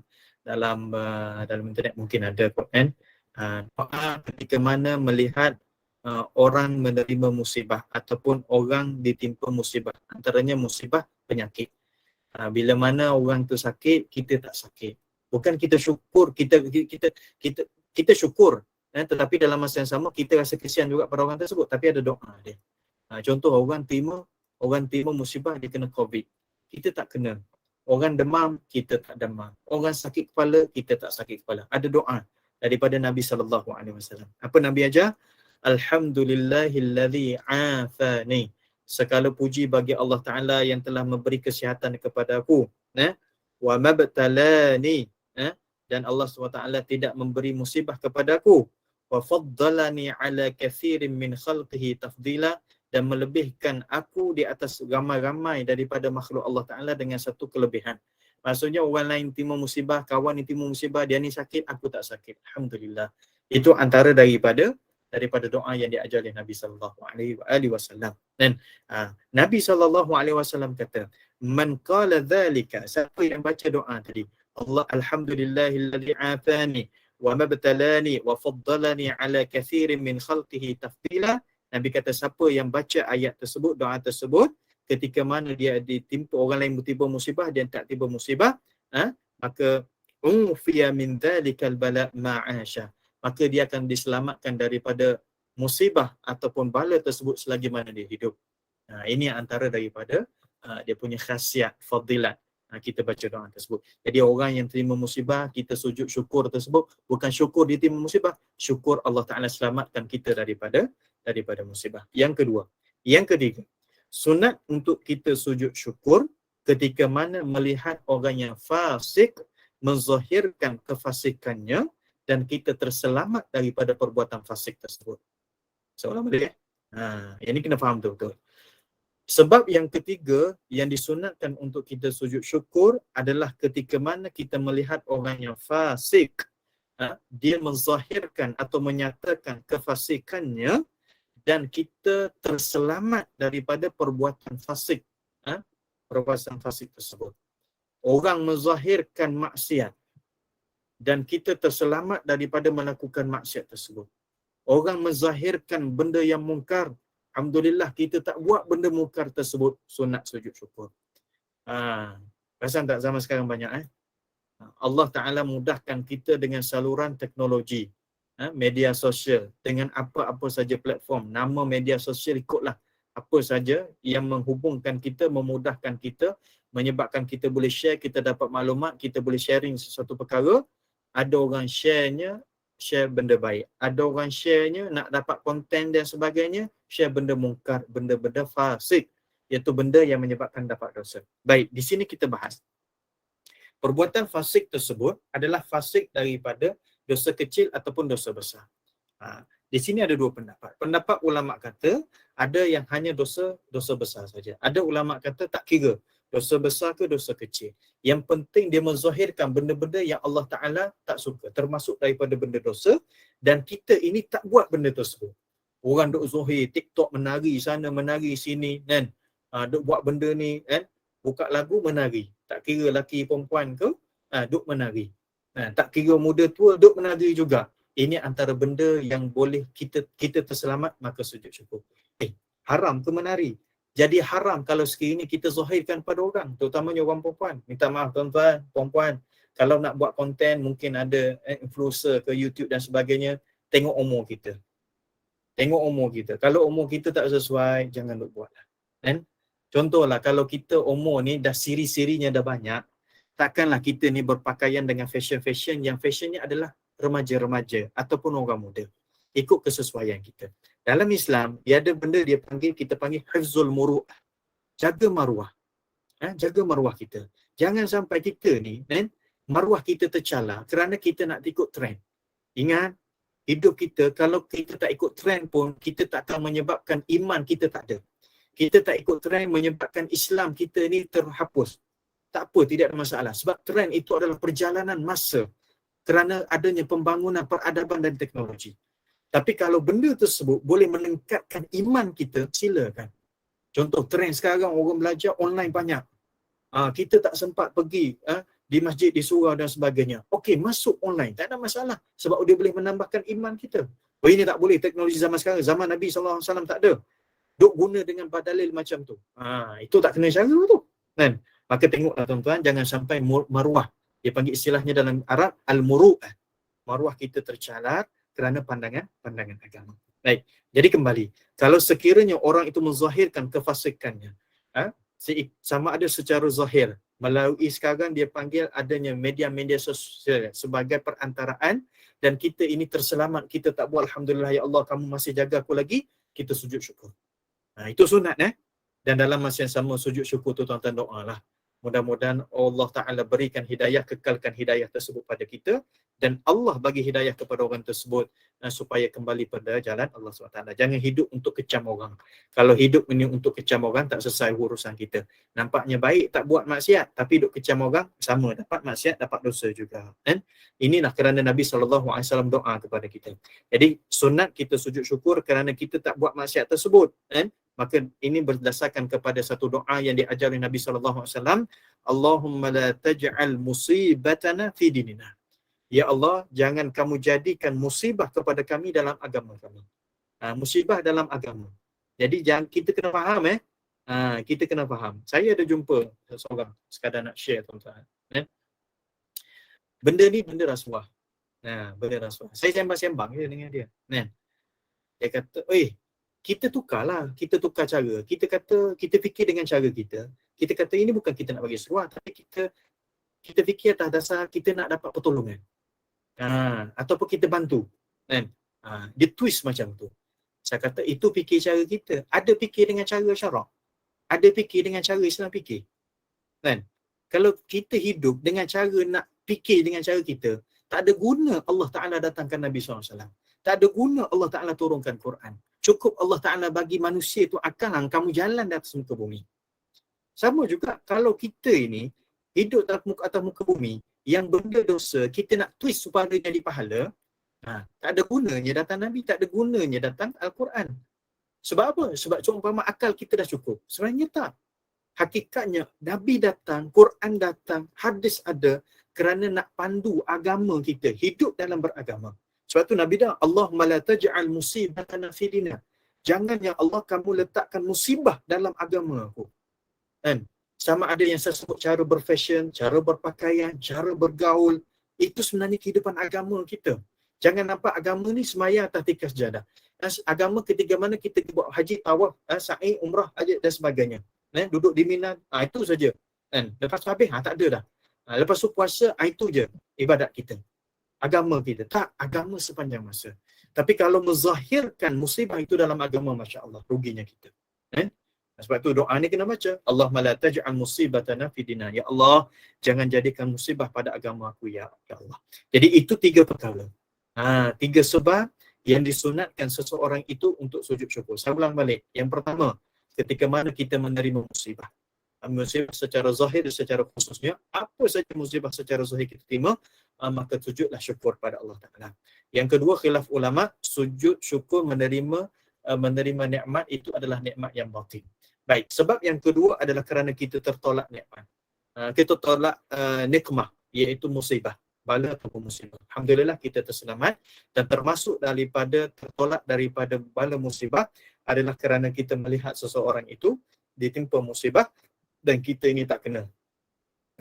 internet, mungkin ada kot, kan. Doa ketika mana melihat orang menerima musibah ataupun orang ditimpa musibah, antaranya musibah penyakit. Bila mana orang tu sakit, kita tak sakit. Bukan kita syukur, kita syukur, tetapi dalam masa yang sama kita rasa kesian juga pada orang tersebut, tapi ada doa dia. Contoh orang terima musibah, dia kena COVID, kita tak kena. Orang demam, kita tak demam. Orang sakit kepala, kita tak sakit kepala. Ada doa daripada Nabi SAW. Apa Nabi ajar? Alhamdulillahilladzi afani. Segala puji bagi Allah Ta'ala yang telah memberi kesihatan kepada aku. Wa mabtalani. Dan Allah SWT tidak memberi musibah kepada aku. Wa faddalani ala kathirin min khalqihi tafdila. Dan melebihkan aku di atas ramai-ramai daripada makhluk Allah Ta'ala dengan satu kelebihan. Maksudnya orang lain timur musibah, kawan ni timur musibah, dia ni sakit, aku tak sakit. Alhamdulillah. Itu antara daripada doa yang diajar oleh Nabi SAW. Dan Nabi SAW kata, man qala dhalika, siapa yang baca doa tadi, Allah alhamdulillahilladzi afani wa mabtalani wa faddalani ala kathirin min khalqihi tafdila. Nabi kata siapa yang baca ayat tersebut, doa tersebut, ketika mana dia ditimpa orang lain bertimpa musibah, dia tak timpa musibah, maka ufiya min dhalikal bala ma'asha, maka dia akan diselamatkan daripada musibah ataupun bala tersebut selagi mana dia hidup. Ini antara daripada dia punya khasiat, fadilat. Kita baca doa tersebut. Jadi orang yang terima musibah, kita sujud syukur tersebut, bukan syukur dia terima musibah, syukur Allah Ta'ala selamatkan kita daripada musibah. Yang kedua. Yang ketiga, sunat untuk kita sujud syukur ketika mana melihat orang yang fasik menzahirkan kefasikannya dan kita terselamat daripada perbuatan fasik tersebut. Seolah boleh. Yang ini kena faham betul-betul. Sebab yang ketiga yang disunatkan untuk kita sujud syukur adalah ketika mana kita melihat orang yang fasik, dia menzahirkan atau menyatakan kefasikannya dan kita terselamat daripada perbuatan fasik, perbuatan fasik tersebut. Orang menzahirkan maksiat dan kita terselamat daripada melakukan maksiat tersebut. Orang menzahirkan benda yang mungkar, alhamdulillah kita tak buat benda mungkar tersebut, sunat sujud syukur. Perasan tak zaman sekarang banyak Allah Ta'ala mudahkan kita dengan saluran teknologi, media sosial, dengan apa-apa saja platform. Nama media sosial ikutlah apa saja yang menghubungkan kita, memudahkan kita, menyebabkan kita boleh share, kita dapat maklumat, kita boleh sharing sesuatu perkara. Ada orang share benda baik. Ada orang sharenya nak dapat konten dan sebagainya, share benda mungkar, benda-benda fasik, iaitu benda yang menyebabkan dapat dosa. Baik, di sini kita bahas. perbuatan fasik tersebut adalah fasik daripada dosa kecil ataupun dosa besar. Di sini ada dua pendapat. Pendapat ulama kata ada yang hanya dosa besar saja. Ada ulama kata tak kira dosa besar ke dosa kecil. Yang penting dia menzahirkan benda-benda yang Allah Ta'ala tak suka. Termasuk daripada benda dosa. Dan kita ini tak buat benda tersebut. Orang duk zahir, TikTok menari sana, menari sini, kan? Duk buat benda ni, kan? Buka lagu menari. Tak kira lelaki perempuan ke, duk menari. Tak kira muda tua, duk menari juga. Ini antara benda yang boleh kita terselamat, maka sujud syukur. Haram ke menari? Jadi haram kalau sekiranya kita zahirkan pada orang, terutamanya orang perempuan. Minta maaf tuan-tuan, perempuan. Kalau nak buat konten, mungkin ada influencer ke YouTube dan sebagainya, tengok umur kita. Tengok umur kita. Kalau umur kita tak sesuai, jangan buat lah. Kan? Contohlah, kalau kita umur ni dah siri-sirinya dah banyak, takkanlah kita ni berpakaian dengan fashion-fashion yang fashionnya adalah remaja-remaja ataupun orang muda. Ikut kesesuaian kita. Dalam Islam, dia ada benda kita panggil hifzul muru'ah. Jaga maruah. Jaga maruah kita. Jangan sampai kita ni, maruah kita tercalar kerana kita nak ikut trend. Ingat, hidup kita, kalau kita tak ikut trend pun, kita tak akan menyebabkan iman kita tak ada. Kita tak ikut trend menyebabkan Islam kita ni terhapus. Tak apa, tidak ada masalah. Sebab trend itu adalah perjalanan masa kerana adanya pembangunan peradaban dan teknologi. Tapi kalau benda tersebut boleh meningkatkan iman kita, silakan. Contoh trend sekarang orang belajar online banyak. Kita tak sempat pergi di masjid, di surau dan sebagainya. Okey, masuk online, tak ada masalah. Sebab dia boleh menambahkan iman kita. Ini tak boleh, teknologi zaman sekarang. Zaman Nabi SAW tak ada. Duk guna dengan badalil macam tu. Itu tak kena cara tu. Kan? Maka tengoklah tuan-tuan, jangan sampai maruah. Dia panggil istilahnya dalam Arab, al-muru'ah. Maruah kita tercalar kerana pandangan agama. Baik, jadi kembali. Kalau sekiranya orang itu menzahirkan kefasikannya, sama ada secara zahir, melalui sekarang dia panggil adanya media-media sosial sebagai perantaraan, dan kita ini terselamat, kita tak buat, alhamdulillah ya Allah, kamu masih jaga aku lagi, kita sujud syukur. Itu sunat. Dan dalam masa yang sama sujud syukur tu tuan-tuan doa lah. Mudah-mudahan Allah Ta'ala berikan hidayah, kekalkan hidayah tersebut pada kita, dan Allah bagi hidayah kepada orang tersebut supaya kembali pada jalan Allah SWT. Jangan hidup untuk kecam orang. Kalau hidup ini untuk kecam orang, tak selesai urusan kita. Nampaknya baik, tak buat maksiat, tapi duk kecam orang, sama, dapat maksiat, dapat dosa juga. Inilah kerana Nabi SAW doa kepada kita. Jadi sunat kita sujud syukur kerana kita tak buat maksiat tersebut. Maka ini berdasarkan kepada satu doa yang diajari Nabi SAW. Allahumma la taj'al musibatana fi dinina. Ya Allah, jangan kamu jadikan musibah kepada kami dalam agama kami. Musibah dalam agama. Jadi jangan, kita kena faham. Kita kena faham. Saya ada jumpa seorang, sekadar nak share tuan-tuan. Benda ni benda rasuah. Benda rasuah. Saya sembang-sembang je dengan dia. Dia kata, kita tukarlah, kita tukar cara. Kita fikir dengan cara kita. Kita kata ini bukan kita nak bagi seruan, tapi kita fikir atas dasar kita nak dapat pertolongan. Ataupun kita bantu. Dia twist macam tu. Saya kata itu fikir cara kita. Ada fikir dengan cara syarak. Ada fikir dengan cara Islam fikir. Kalau kita hidup dengan cara nak fikir dengan cara kita, tak ada guna Allah Ta'ala datangkan Nabi SAW. Tak ada guna Allah Ta'ala turunkan Quran. Cukup Allah Ta'ala bagi manusia itu akal, kamu jalan di atas muka bumi. Sama juga kalau kita ini hidup atas muka bumi, yang benda dosa, kita nak twist supaya jadi pahala, tak ada gunanya datang Nabi, tak ada gunanya datang Al-Quran. Sebab apa? Sebab seumpama akal kita dah cukup. Sebenarnya tak. Hakikatnya Nabi datang, Quran datang, hadis ada kerana nak pandu agama kita, hidup dalam beragama. Sebab tu Nabi dah, Allahumma la taj'al musibatana fi dinina. Jangan ya Allah kamu letakkan musibah dalam agama aku. Sama ada yang saya sebut cara berfashion, cara berpakaian, cara bergaul, itu sebenarnya kehidupan agama kita. Jangan nampak agama ni semaya atas tikas jadah. Agama ketika mana kita buat haji, tawaf, sa'i, umrah dan sebagainya. Duduk di Mina, itu saja. Lepas habis, tak ada dah. Lepas tu puasa, itu je ibadat kita. Agama kita. Tak, agama sepanjang masa. Tapi kalau menzahirkan musibah itu dalam agama, Masya Allah, ruginya kita. Sebab tu doa ni kena baca. Allahumma la taj'al musibatana fi dinina. Ya Allah, jangan jadikan musibah pada agama aku ya Allah. Jadi itu 3 perkara. 3 sebab yang disunatkan seseorang itu untuk sujud syukur. Saya ulang balik. Yang pertama, ketika mana kita menerima musibah. Musibah secara zahir dan secara khususnya, apa saja musibah secara zahir kita terima, maka sujudlah syukur pada Allah Ta'ala. Yang kedua, khilaf ulama, sujud syukur menerima nikmat itu adalah nikmat yang batin. Baik, sebab yang kedua adalah kerana kita tertolak nikmat. Kita tolak nikmah, iaitu musibah, bala atau musibah. Alhamdulillah kita terselamat, dan termasuk daripada tertolak daripada bala musibah adalah kerana kita melihat seseorang itu ditimpa musibah dan kita ini tak kena.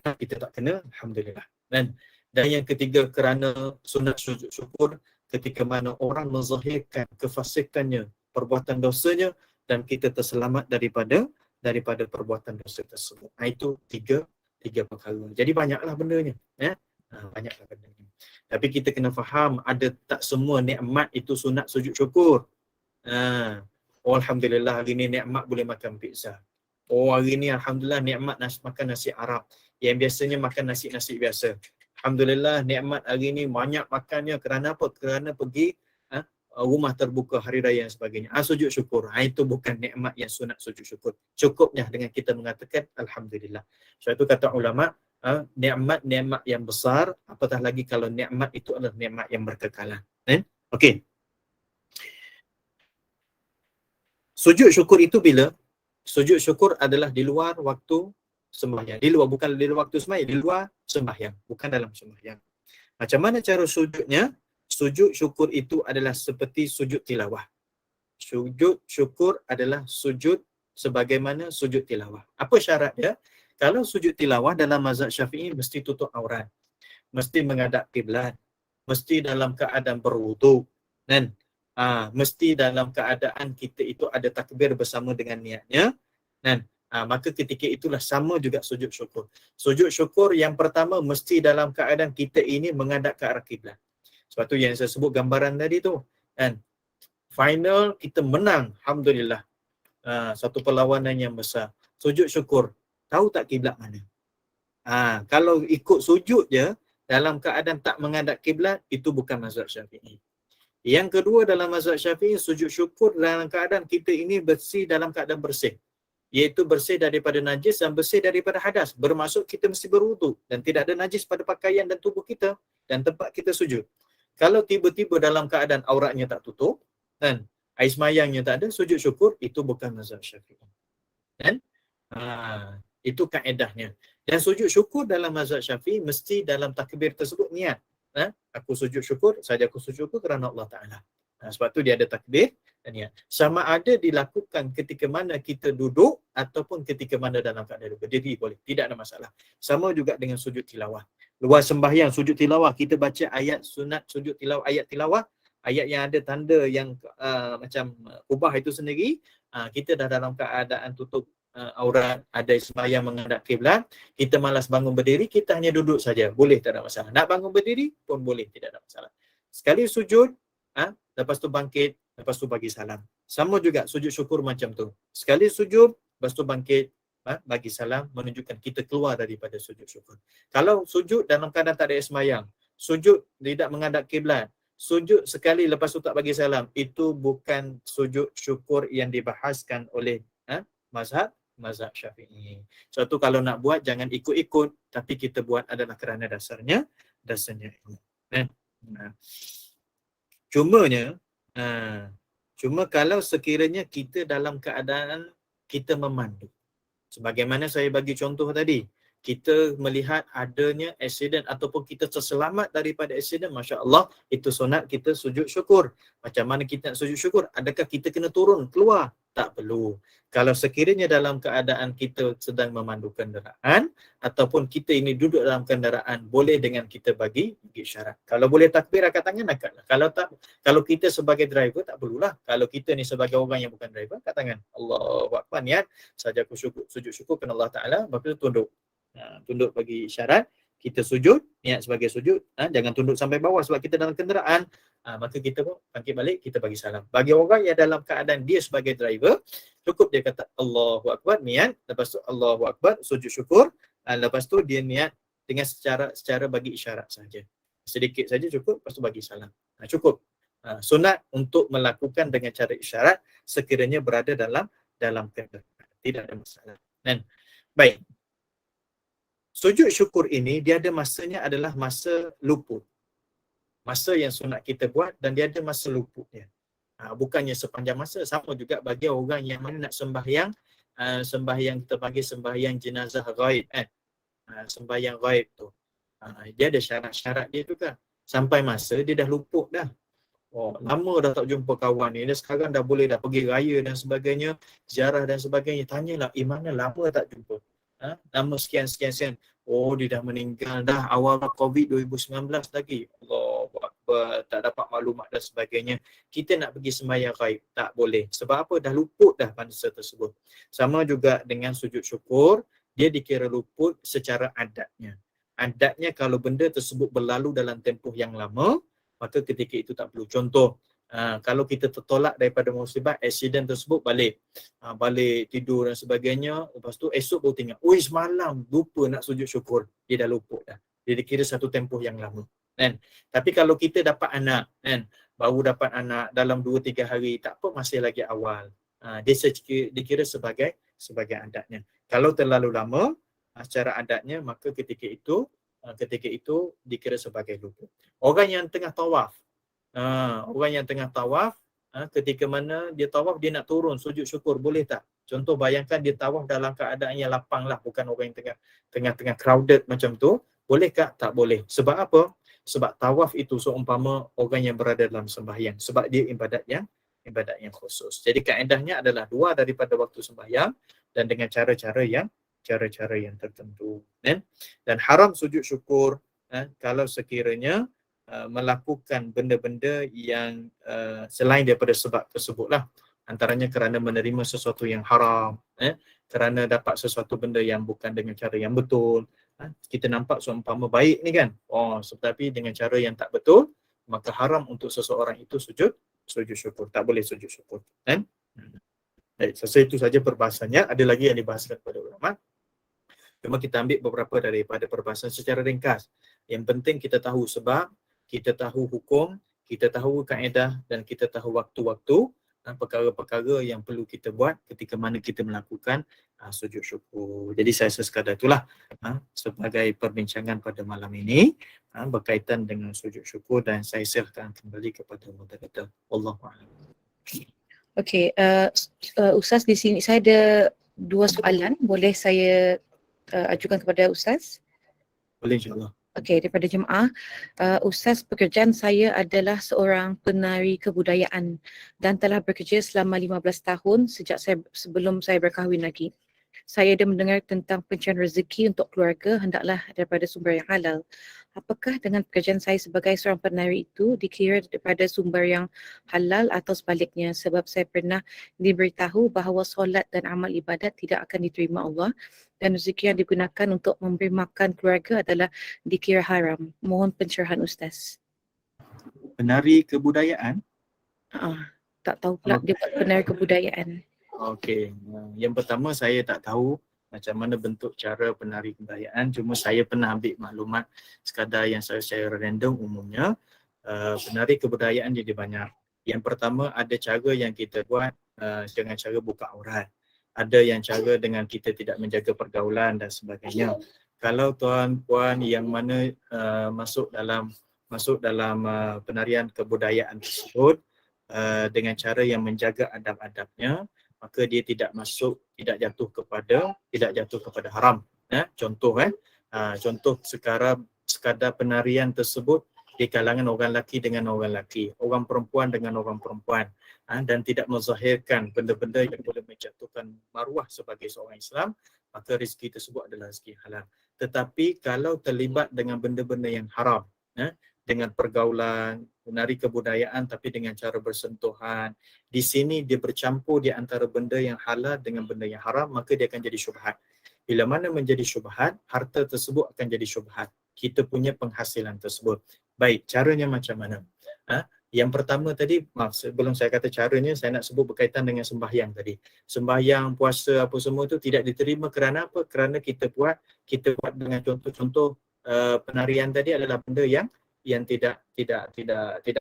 Kita tak kena, alhamdulillah. Dan yang ketiga, kerana sunat sujud syukur ketika mana orang menzahirkan kefasikannya, perbuatan dosanya, dan kita terselamat daripada perbuatan dosa tersebut. Itu tiga perkara. Jadi banyaklah bendanya, banyaklah bendanya. Tapi kita kena faham, ada tak semua nikmat itu sunat sujud syukur. Oh, alhamdulillah hari ni nikmat boleh makan pizza. Oh, hari ni alhamdulillah nikmat makan nasi Arab. Yang biasanya makan nasi biasa. Alhamdulillah nikmat hari ni banyak makannya. Kerana apa? Kerana pergi rumah terbuka hari raya dan sebagainya. Sujud syukur. Itu bukan nikmat yang sunat sujud syukur. Cukupnya dengan kita mengatakan alhamdulillah. Sebab itu kata ulama, nikmat-nikmat yang besar, apatah lagi kalau nikmat itu adalah nikmat yang berkekalan. Okey. Sujud syukur itu bila? Sujud syukur adalah di luar waktu sembahyang. Bukan di luar waktu sembahyang, di luar sembahyang, bukan dalam sembahyang. Macam mana cara sujudnya? Sujud syukur itu adalah seperti sujud tilawah. Sujud syukur adalah sujud sebagaimana sujud tilawah. Apa syarat dia? Kalau sujud tilawah dalam mazhab Syafi'i mesti tutup aurat, mesti menghadap kiblat, mesti dalam keadaan berwuduk, dan mesti dalam keadaan kita itu ada takbir bersama dengan niatnya, dan maka ketika itulah sama juga sujud syukur. Sujud syukur yang pertama mesti dalam keadaan kita ini menghadap ke arah kiblat. Sebab tu yang saya sebut gambaran tadi tu, kan, final kita menang, alhamdulillah, satu perlawanan yang besar. Sujud syukur, tahu tak kiblat mana? Kalau ikut sujud je dalam keadaan tak menghadap kiblat, itu bukan mazhab Syafi'i. Yang kedua dalam mazhab Syafi'i, sujud syukur dalam keadaan kita ini bersih, dalam keadaan bersih, iaitu bersih daripada najis dan bersih daripada hadas. Bermaksud kita mesti berwuduk dan tidak ada najis pada pakaian dan tubuh kita dan tempat kita sujud. Kalau tiba-tiba dalam keadaan auratnya tak tutup dan air semayangnya tak ada, sujud syukur, itu bukan mazhab Syafi'i. Dan itu kaedahnya. Dan sujud syukur dalam mazhab Syafi'i mesti dalam takbir tersebut niat. Aku sujud syukur, saja aku sujud syukur kerana Allah Ta'ala. Sebab tu dia ada takbir dan niat. Sama ada dilakukan ketika mana kita duduk ataupun ketika mana dalam keadaan berdiri, boleh. Tidak ada masalah. Sama juga dengan sujud tilawah. Luar sembahyang, sujud tilawah, kita baca ayat sunat sujud tilawah, ayat tilawah, ayat yang ada tanda yang macam ubah itu sendiri, kita dah dalam keadaan tutup aurat, ada sembahyang menghadap kiblat, kita malas bangun berdiri, kita hanya duduk saja, boleh, tak ada masalah. Nak bangun berdiri pun boleh, tidak ada masalah. Sekali sujud, lepas tu bangkit, lepas tu bagi salam. Sama juga sujud syukur macam tu. Sekali sujud, lepas tu bangkit, bagi salam, menunjukkan kita keluar daripada sujud syukur. Kalau sujud dalam keadaan tak ada sembahyang, sujud tidak menghadap kiblat, sujud sekali lepas tu tak bagi salam, itu bukan sujud syukur yang dibahaskan oleh mazhab Syafi'i. So tu kalau nak buat jangan ikut-ikut, tapi kita buat adalah kerana dasarnya ini. Cuma kalau sekiranya kita dalam keadaan kita memandu, sebagaimana saya bagi contoh tadi, kita melihat adanya aksiden ataupun kita terselamat daripada aksiden, Masya Allah, itu sunat kita sujud syukur. Macam mana kita nak sujud syukur? Adakah kita kena turun, keluar? Tak perlu. Kalau sekiranya dalam keadaan kita sedang memandu kenderaan ataupun kita ini duduk dalam kenderaan, boleh dengan kita bagi isyarat. Kalau boleh takbir angkat tangan, angkatlah. Kalau kita sebagai driver, tak perlulah. Kalau kita ni sebagai orang yang bukan driver, angkat tangan. Allahu Akbar, niat saja aku sujud syukur kepada Allah Ta'ala, lepas tu tunduk. Tunduk bagi isyarat, kita sujud, niat sebagai sujud, jangan tunduk sampai bawah sebab kita dalam kenderaan. maka kita pun bangkit balik, kita bagi salam. Bagi orang yang dalam keadaan dia sebagai driver, cukup dia kata Allahu Akbar, niat, lepas tu Allahu Akbar, sujud syukur, lepas tu dia niat dengan secara bagi isyarat saja. Sedikit saja cukup, lepas tu bagi salam. Cukup. Sunat untuk melakukan dengan cara isyarat sekiranya berada dalam kenderaan. Tidak ada masalah. Dan baik. Sujud syukur ini dia ada masanya adalah masa luput. Masa yang sunat kita buat dan dia ada masa luputnya. Bukannya sepanjang masa, sama juga bagi orang yang mana nak sembahyang, sembahyang kita panggil sembahyang jenazah ghaib, sembahyang ghaib tu. Dia ada syarat-syarat dia tu kan. Sampai masa dia dah luput dah. Lama dah tak jumpa kawan ni. Dia sekarang dah boleh dah pergi raya dan sebagainya, ziarah dan sebagainya. Tanyalah, mana lama tak jumpa? Nama sekian. Dia dah meninggal dah awal COVID 2019 lagi. Allahu Akbar, tak dapat maklumat dan sebagainya. Kita nak pergi sembahyang ghaib, tak boleh. Sebab apa? Dah luput dah masa tersebut. Sama juga dengan sujud syukur, dia dikira luput secara adatnya. Adatnya kalau benda tersebut berlalu dalam tempoh yang lama, maka ketika itu tak perlu. Contoh, kalau kita tertolak daripada musibah, accident tersebut balik tidur dan sebagainya, lepas tu esok baru tinggal, semalam lupa nak sujud syukur, dia dah luput dah, dia dikira satu tempoh yang lama kan. Tapi kalau kita dapat anak kan, baru dapat anak dalam 2-3 hari, tak apa, masih lagi awal, dia dikira sebagai adatnya. Kalau terlalu lama secara adatnya, maka ketika itu dikira sebagai luput. Orang yang tengah tawaf, ketika mana dia tawaf, dia nak turun sujud syukur, boleh tak? Contoh, bayangkan dia tawaf dalam keadaan yang lapang lah, bukan orang yang tengah crowded macam tu. Boleh tak? Tak boleh. Sebab apa? Sebab tawaf itu seumpama orang yang berada dalam sembahyang. Sebab dia ibadat yang khusus. Jadi kaedahnya adalah luar daripada waktu sembahyang dan dengan cara-cara yang tertentu. Dan haram sujud syukur kalau sekiranya melakukan benda-benda yang selain daripada sebab tersebutlah. Antaranya kerana menerima sesuatu yang haram, kerana dapat sesuatu benda yang bukan dengan cara yang betul. Kita nampak seumpama baik ni kan, tetapi dengan cara yang tak betul, maka haram untuk seseorang itu sujud syukur. Tak boleh sujud syukur. Baik, selesai itu saja perbahasannya. Ada lagi yang dibahaskan kepada ulama. Cuma kita ambil beberapa daripada perbahasan secara ringkas. Yang penting kita tahu sebab, kita tahu hukum, kita tahu kaedah dan kita tahu waktu-waktu perkara-perkara yang perlu kita buat ketika mana kita melakukan sujud syukur. Jadi saya sekadar itulah sebagai perbincangan pada malam ini berkaitan dengan sujud syukur, dan saya serahkan kembali kepada moderator. Wallahualam. Okey, Ustaz, di sini saya ada 2 soalan. Boleh saya ajukan kepada Ustaz? Boleh, insyaAllah. Okey, daripada jemaah, Ustaz, pekerjaan saya adalah seorang penari kebudayaan dan telah bekerja selama 15 tahun sejak sebelum saya berkahwin lagi. Saya ada mendengar tentang pencarian rezeki untuk keluarga hendaklah daripada sumber yang halal. Apakah dengan pekerjaan saya sebagai seorang penari itu dikira daripada sumber yang halal atau sebaliknya? Sebab saya pernah diberitahu bahawa solat dan amal ibadat tidak akan diterima Allah dan rezeki yang digunakan untuk memberi makan keluarga adalah dikira haram. Mohon pencerahan Ustaz. Penari kebudayaan? Tak tahu pula dia buat penari kebudayaan. Okey, yang pertama saya tak tahu macam mana bentuk cara penari kebudayaan, cuma saya pernah ambil maklumat sekadar yang saya share random. Umumnya penari kebudayaan jadi banyak. Yang pertama, ada cara yang kita buat dengan cara buka aurat. Ada yang cara dengan kita tidak menjaga pergaulan dan sebagainya. Kalau tuan-puan yang mana masuk dalam penarian kebudayaan tersebut dengan cara yang menjaga adab-adabnya, maka dia tidak jatuh kepada haram. Contoh sekadar penarian tersebut di kalangan orang lelaki dengan orang lelaki, orang perempuan dengan orang perempuan, dan tidak menzahirkan benda-benda yang boleh menjatuhkan maruah sebagai seorang Islam, maka rezeki tersebut adalah rezeki halal. Tetapi kalau terlibat dengan benda-benda yang haram, dengan pergaulan, menari kebudayaan tapi dengan cara bersentuhan, di sini dia bercampur di antara benda yang halal dengan benda yang haram, maka dia akan jadi syubhat. Bila mana menjadi syubhat, harta tersebut akan jadi syubhat. Kita punya penghasilan tersebut. Baik, caranya macam mana? Yang pertama tadi, maaf sebelum saya kata caranya, saya nak sebut berkaitan dengan sembahyang tadi. Sembahyang, puasa apa semua tu tidak diterima kerana apa? Kerana kita buat dengan contoh-contoh penarian tadi adalah benda yang tidak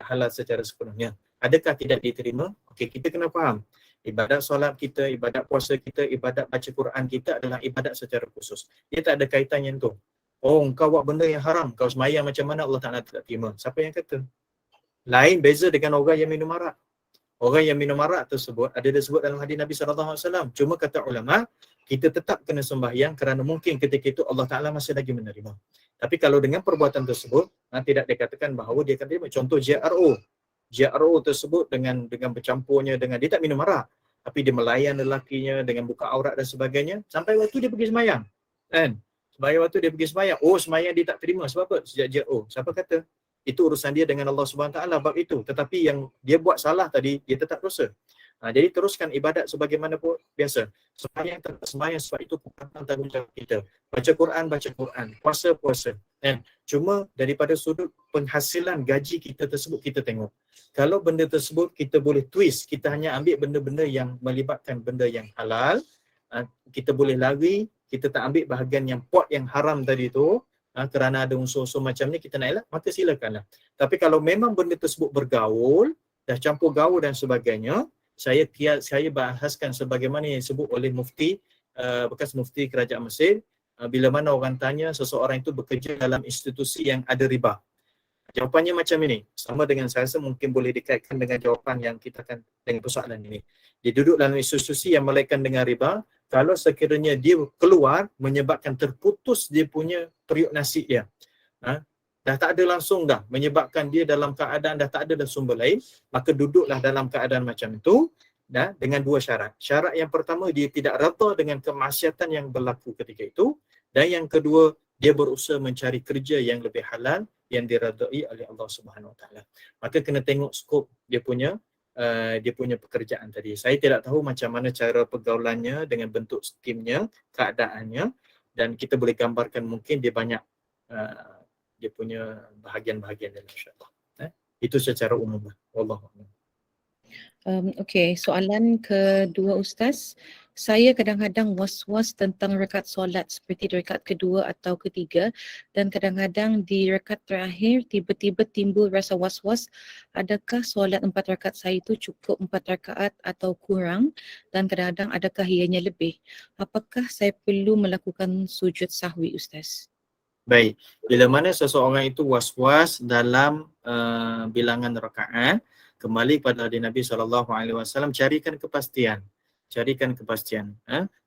halal secara sepenuhnya. Adakah tidak diterima? Okey, kita kena faham. Ibadat solat kita, ibadat puasa kita, ibadat baca Quran kita adalah ibadat secara khusus. Dia tak ada kaitan yang tu. Oh, kau buat benda yang haram, kau semayang macam mana Allah Ta'ala tak terima. Siapa yang kata? Lain beza dengan orang yang minum arak. Orang yang minum arak tersebut ada disebut dalam hadis Nabi SAW. Cuma kata ulama, kita tetap kena sembahyang kerana mungkin ketika itu Allah Ta'ala masih lagi menerima. Tapi kalau dengan perbuatan tersebut, tidak dikatakan bahawa dia akan terima. Contoh JRO tersebut dengan bercampurnya dengan, dia tak minum arak, tapi dia melayan lelakinya dengan buka aurat dan sebagainya, sampai waktu dia pergi sembahyang. Kan? Sampai waktu dia pergi sembahyang, sembahyang dia tak terima. Sebab apa? Sejak JRO. Siapa kata? Itu urusan dia dengan Allah Subhanahu Wa Taala bab itu. Tetapi yang dia buat salah tadi, dia tetap dosa. Jadi teruskan ibadat sebagaimana pun biasa. Sembahyang tetap sembahyang sebab itu bukan tanggungjawab kita. Baca Quran. Puasa. Cuma daripada sudut penghasilan gaji kita tersebut kita tengok. Kalau benda tersebut kita boleh twist, kita hanya ambil benda-benda yang melibatkan benda yang halal, kita boleh lari, kita tak ambil bahagian yang pot yang haram tadi tu, kerana ada unsur-unsur macam ni kita nak elak, maka silakanlah. Tapi kalau memang benda tersebut bergaul, dah campur gaul dan sebagainya, saya bahaskan sebagaimana yang disebut oleh mufti, bekas mufti kerajaan Mesir, bila mana orang tanya seseorang itu bekerja dalam institusi yang ada riba. Jawapannya macam ini, sama dengan saya rasa mungkin boleh dikaitkan dengan jawapan yang kita akan dengan persoalan ini. Dia duduk dalam institusi yang melaikan dengan riba, kalau sekiranya dia keluar menyebabkan terputus dia punya periuk nasi dia, dah tak ada langsung dah, menyebabkan dia dalam keadaan dah tak ada dah sumber lain, maka duduklah dalam keadaan macam itu dengan dua syarat. Syarat yang pertama, dia tidak rata dengan kemaksiatan yang berlaku ketika itu, dan yang kedua, dia berusaha mencari kerja yang lebih halal yang diredai oleh Allah Subhanahu Wa Taala. Maka kena tengok skop dia punya pekerjaan tadi. Saya tidak tahu macam mana cara pergaulannya dengan bentuk skimnya, keadaannya, dan kita boleh gambarkan mungkin dia banyak dia punya bahagian-bahagian dalam insya-Allah. Itu secara umum. Wallahualam. Okey, soalan kedua Ustaz. Saya kadang-kadang was-was tentang rakaat solat seperti di rakaat kedua atau ketiga, dan kadang-kadang di rakaat terakhir tiba-tiba timbul rasa was-was, adakah solat 4 rakaat saya itu cukup 4 rakaat atau kurang, dan kadang-kadang adakah ianya lebih? Apakah saya perlu melakukan sujud sahwi Ustaz? Baik, bila mana seseorang itu was-was dalam bilangan rakaat, kembali pada hadis Nabi SAW, carikan kepastian.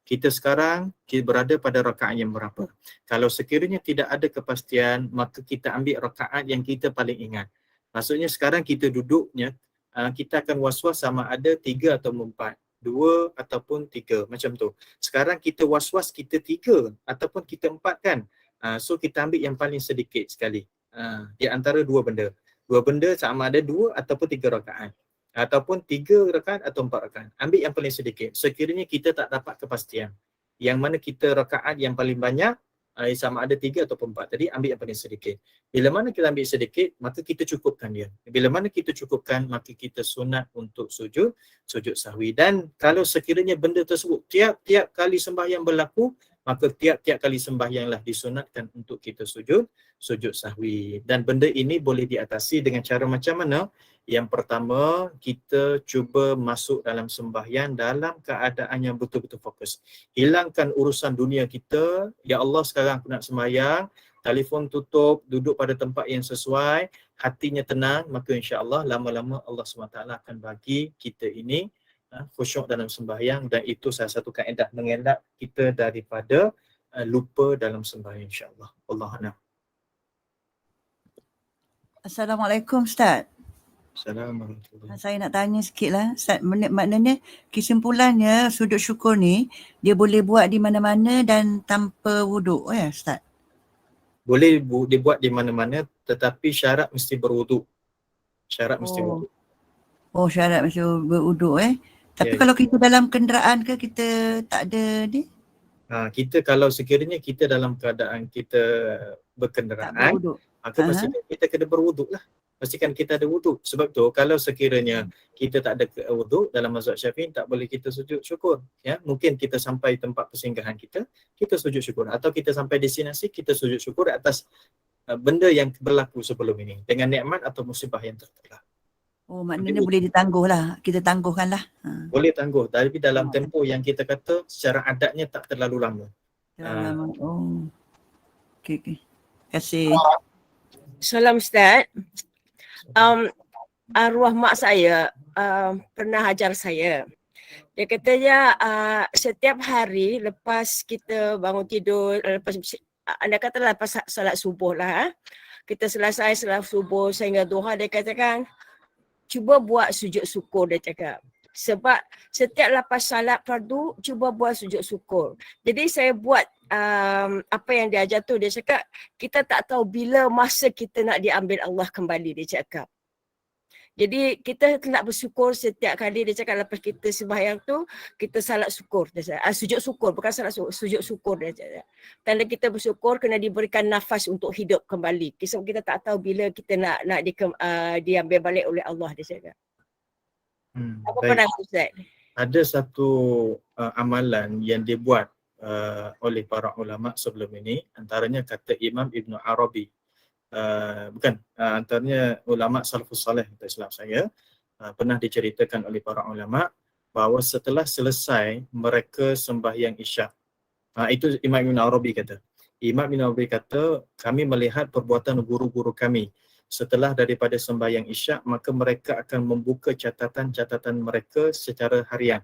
Kita sekarang berada pada rakaat yang berapa? Kalau sekiranya tidak ada kepastian, maka kita ambil rakaat yang kita paling ingat. Maksudnya sekarang kita duduknya, kita akan was-was sama ada 3 atau 4, 2 ataupun 3, macam tu. Sekarang kita was-was kita 3 ataupun kita 4 kan? So kita ambil yang paling sedikit sekali, di antara dua benda. Dua benda sama ada 2 ataupun 3 rakaat. Ataupun 3 rakaat atau 4 rakaat. Ambil yang paling sedikit. Sekiranya kita tak dapat kepastian, yang mana kita rakaat yang paling banyak, sama ada 3 ataupun 4. Tadi ambil yang paling sedikit. Bila mana kita ambil sedikit, maka kita cukupkan dia. Bila mana kita cukupkan, maka kita sunat untuk sujud sahwi. Dan kalau sekiranya benda tersebut tiap-tiap kali sembahyang berlaku, maka tiap-tiap kali sembahyanglah disunatkan untuk kita sujud sahwi. Dan benda ini boleh diatasi dengan cara macam mana? Yang pertama, kita cuba masuk dalam sembahyang dalam keadaan yang betul-betul fokus. Hilangkan urusan dunia kita. Ya Allah, sekarang aku nak sembahyang, telefon tutup, duduk pada tempat yang sesuai, hatinya tenang, maka insya-Allah lama-lama Allah SWT akan bagi kita ini khusyuk dalam sembahyang, dan itu salah satu kaedah mengelak kita daripada lupa dalam sembahyang insya-Allah. Allahuakbar. Assalamualaikum Ustaz. Assalamualaikum. Saya nak tanya sikit lah Ustaz, maknanya kesimpulannya sujud syukur ni dia boleh buat di mana-mana dan tanpa wuduk ya Ustaz? Boleh dibuat di mana-mana, tetapi syarat mesti berwuduk. Mesti wuduk. Oh, syarat mesti berwuduk Tapi Ya, kalau kita dalam kenderaan ke kita tak ada ni? Kita kalau sekiranya kita dalam keadaan kita Tak berkenderaan, berwuduk. maka pastikan kita kena berwuduk lah. pastikan kita ada wuduk. Sebab tu kalau sekiranya kita tak ada wuduk dalam mazhab Syafi'i, tak boleh kita sujud syukur. Ya, mungkin kita sampai tempat persinggahan kita sujud syukur, atau kita sampai destinasi kita sujud syukur atas benda yang berlaku sebelum ini dengan nikmat atau musibah yang tertelah. Oh, maknanya boleh ditangguh lah. Kita tangguhkan lah. Boleh tangguh, tapi dalam tempoh yang kita kata secara adatnya tak terlalu lama. Oh. Okey. Terima kasih. Salam Ustaz. Arwah mak saya pernah ajar saya. Dia katanya setiap hari lepas kita bangun tidur, lepas anda katalah lepas salat subuh lah, kita selesai salat subuh sehingga duha, dia katakan cuba buat sujud syukur, dia cakap. Sebab setiap lepas salat fardu cuba buat sujud syukur. Jadi saya buat apa yang dia ajar tu. Dia cakap kita tak tahu bila masa kita nak diambil Allah kembali, dia cakap. Jadi kita nak bersyukur setiap kali. Dia cakap lepas kita sembahyang tu kita salat syukur, dia cakap. Sujud syukur, bukan salat syukur, sujud syukur, dia cakap. Tanda kita bersyukur kena diberikan nafas untuk hidup kembali. Sebab kita tak tahu bila kita nak diambil balik oleh Allah, dia cakap. Apa pandangan Ustaz? Ada satu amalan yang dibuat oleh para ulama sebelum ini, antaranya kata Imam Ibn Arabi, antaranya ulama salafus salih, tak silap saya, pernah diceritakan oleh para ulama bahawa setelah selesai mereka sembahyang isyak, itu Imam Ibn Arabi kata. Imam Ibn Arabi kata, kami melihat perbuatan guru-guru kami setelah daripada sembahyang isyak, maka mereka akan membuka catatan-catatan mereka secara harian.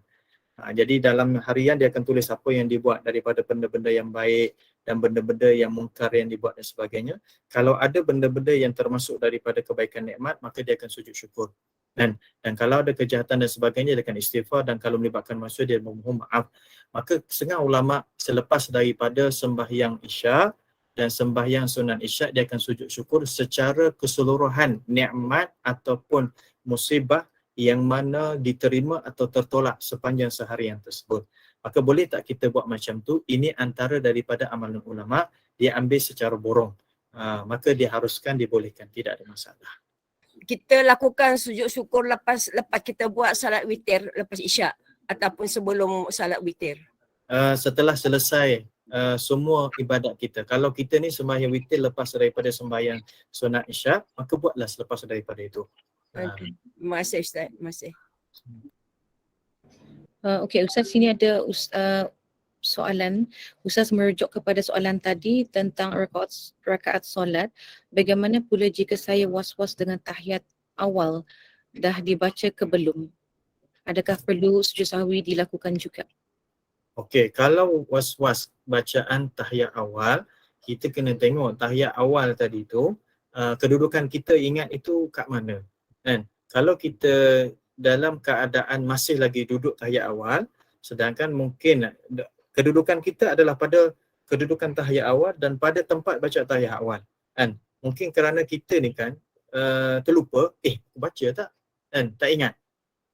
Jadi dalam harian dia akan tulis apa yang dibuat daripada benda-benda yang baik dan benda-benda yang mungkar yang dibuat dan sebagainya. Kalau ada benda-benda yang termasuk daripada kebaikan nikmat, maka dia akan sujud syukur. Dan kalau ada kejahatan dan sebagainya, dia akan istighfar, dan kalau melibatkan manusia dia memohon maaf. Maka setengah ulama selepas daripada sembahyang isyak dan sembahyang sunat isyak, dia akan sujud syukur secara keseluruhan nikmat ataupun musibah yang mana diterima atau tertolak sepanjang seharian tersebut. Maka boleh tak kita buat macam tu? Ini antara daripada amalan ulama, dia ambil secara borong. Maka diharuskan, dibolehkan, tidak ada masalah. Kita lakukan sujud syukur lepas kita buat salat witir lepas isyak ataupun sebelum salat witir. Setelah selesai semua ibadat kita. Kalau kita ni sembahyang witir lepas daripada sembahyang sunat isyak, maka buatlah selepas daripada itu. Terima kasih Ustaz. Terima kasih. Okey Ustaz, sini ada soalan. Ustaz merujuk kepada soalan tadi tentang rakaat solat. Bagaimana pula jika saya was-was dengan tahiyat awal dah dibaca ke belum? Adakah perlu sujud sahwi dilakukan juga? Okey, kalau was-was bacaan tahiyat awal, kita kena tengok tahiyat awal tadi tu, kedudukan kita ingat itu kat mana. Kan? Kalau kita dalam keadaan masih lagi duduk tahiyat awal, sedangkan mungkin kedudukan kita adalah pada kedudukan tahiyat awal dan pada tempat baca tahiyat awal. Kan? Mungkin kerana kita ni kan terlupa, baca tak? Kan? Tak ingat.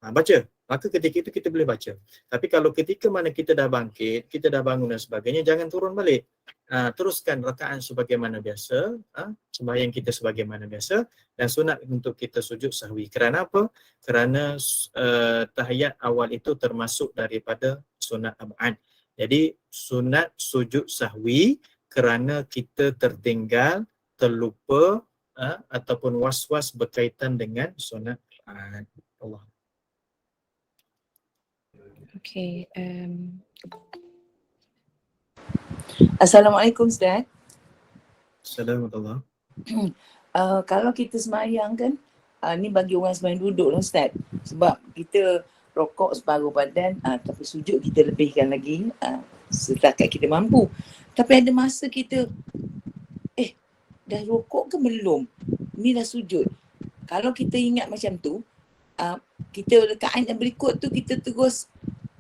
Baca. Maka ketika itu kita boleh baca. Tapi kalau ketika mana kita dah bangkit, kita dah bangun dan sebagainya, jangan turun balik. Teruskan rakaat sebagaimana biasa, sembahyang kita sebagaimana biasa, dan sunat untuk kita sujud sahwi. Kerana apa? Kerana tahiyat awal itu termasuk daripada sunat ab'ad. Jadi sunat sujud sahwi kerana kita tertinggal, terlupa ataupun was-was berkaitan dengan sunat ab'ad. Allah. Okey. Assalamualaikum Ustaz. Assalamualaikum. Kalau kita semayang kan, ni bagi orang semayang duduk lah Ustaz. Sebab kita rokok separuh badan, tapi sujud kita lebihkan lagi setakat kita mampu. Tapi ada masa kita, dah rokok ke belum? Ni dah sujud. Kalau kita ingat macam tu, kita rakaat yang berikut tu kita terus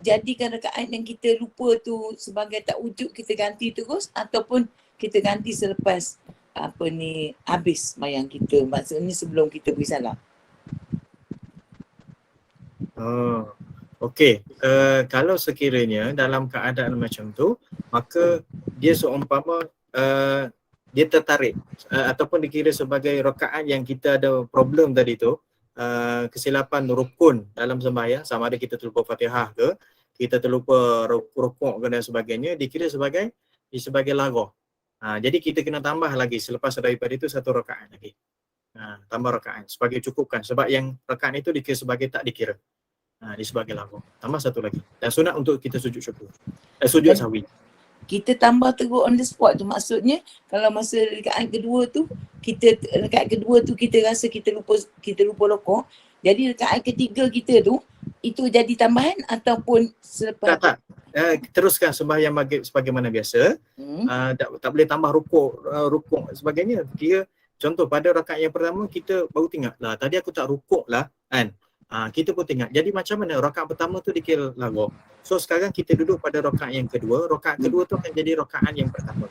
jadikan rakaat yang kita lupa tu sebagai tak wujud, kita ganti terus, ataupun kita ganti selepas habis sembahyang kita, maksudnya sebelum kita beri salam. Okey. Kalau sekiranya dalam keadaan macam tu, maka dia seumpama dia tertarik ataupun dikira sebagai rakaat yang kita ada problem tadi tu, kesilapan rukun dalam sembahyang, sama ada kita terlupa Fatihah ke, kita terlupa rukuk ke dan sebagainya, dikira sebagai laghau. Jadi kita kena tambah lagi selepas daripada itu satu rakaat lagi. Tambah rakaat sebagai cukupkan, sebab yang rakaat itu dikira sebagai tak dikira. Dia sebagai laghau. Tambah satu lagi. Dan sunat untuk kita sujud syukur. Sujud sahwi. Kita tambah terus on the spot tu, maksudnya kalau masa rakaat kedua tu kita rasa kita lupa rokok, jadi rakaat ketiga kita tu itu jadi tambahan ataupun selepas Tak. Teruskan sembahyang maghrib sebagaimana biasa. Tak boleh tambah rukuk sebagainya. Kira contoh pada rakaat yang pertama kita baru tengok lah, tadi aku tak rukuk lah kan. Kita pun tengok. Jadi macam mana rakaat pertama tu dikira laghau. So sekarang kita duduk pada rakaat yang kedua. Rakaat kedua tu akan jadi rakaat yang pertama.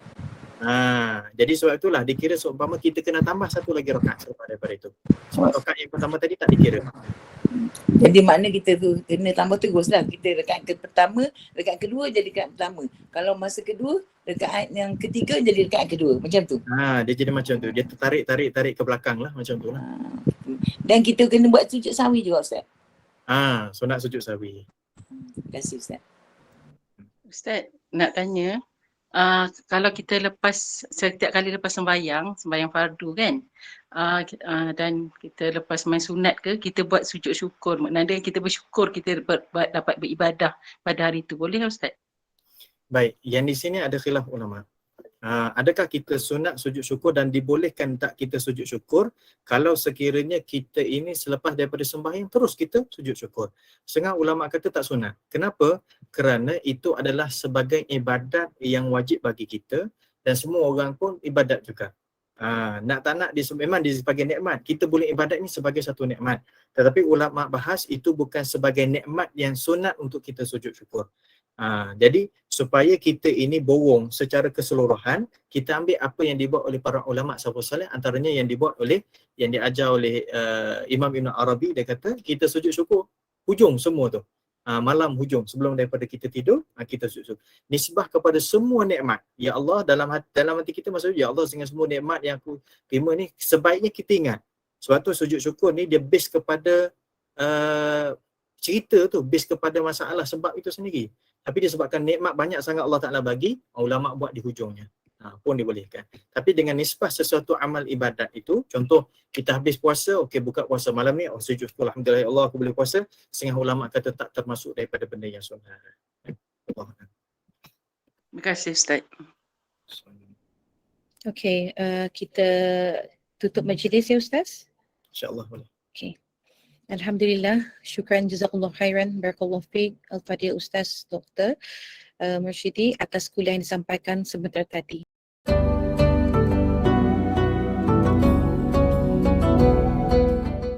Jadi sebab itulah dikira seumpama kita kena tambah satu lagi rakaat selepas daripada itu. Sebab rakaat yang pertama tadi tak dikira. Jadi makna kita tu kena tambah terus lah. Kita rakaat pertama, rakaat kedua jadi rakaat pertama. Kalau masa kedua, rakaat yang ketiga jadi rakaat kedua. Macam tu. Dia jadi macam tu. Dia tarik ke belakang lah macam tu lah. Dan kita kena buat sujud sahwi juga Ustaz. Sunat sujud sahwi. Terima kasih Ustaz. Ustaz, nak tanya, kalau kita setiap kali lepas sembahyang fardu kan, dan kita lepas main sunat ke, kita buat sujud syukur, maknanya kita bersyukur kita dapat beribadah pada hari itu, boleh Ustaz? Baik, yang di sini ada khilaf ulama. Adakah kita sunat sujud syukur dan dibolehkan tak kita sujud syukur kalau sekiranya kita ini selepas daripada sembahyang terus kita sujud syukur? Setengah ulama kata tak sunat. Kenapa? Kerana itu adalah sebagai ibadat yang wajib bagi kita dan semua orang pun ibadat juga. Nak tak nak memang sebagai nikmat. Kita boleh ibadat ni sebagai satu nikmat. Tetapi ulama bahas itu bukan sebagai nikmat yang sunat untuk kita sujud syukur. Jadi supaya kita ini borong secara keseluruhan, kita ambil apa yang dibuat oleh para ulama salafus salih, antaranya yang diajar oleh Imam Ibn Arabi. Dia kata kita sujud syukur hujung semua tu. Malam hujung sebelum daripada kita tidur, kita sujud. Nisbah kepada semua nikmat. Ya Allah, dalam hati kita maksudnya, ya Allah, dengan semua nikmat yang aku terima ni, sebaiknya kita ingat. Sebab tu sujud syukur ni dia base kepada cerita tu, base kepada masalah sebab itu sendiri. Tapi disebabkan nikmat banyak sangat Allah Ta'ala bagi, ulama buat di hujungnya. Pun dibolehkan. Tapi dengan nisbah sesuatu amal ibadat itu, contoh kita habis puasa, okey buka puasa malam ni, sujud syukur, alhamdulillah ya Allah aku boleh puasa, setengah ulama kata tak termasuk daripada benda yang sunnah. Terima kasih Ustaz. Okey, kita tutup majlis ya Ustaz? InsyaAllah boleh. Okey. Alhamdulillah, syukran jazakallah khairan, barakallahu fiik Al-Fadhil Ustaz Dr. Mursyidi atas kuliah yang disampaikan sebentar tadi.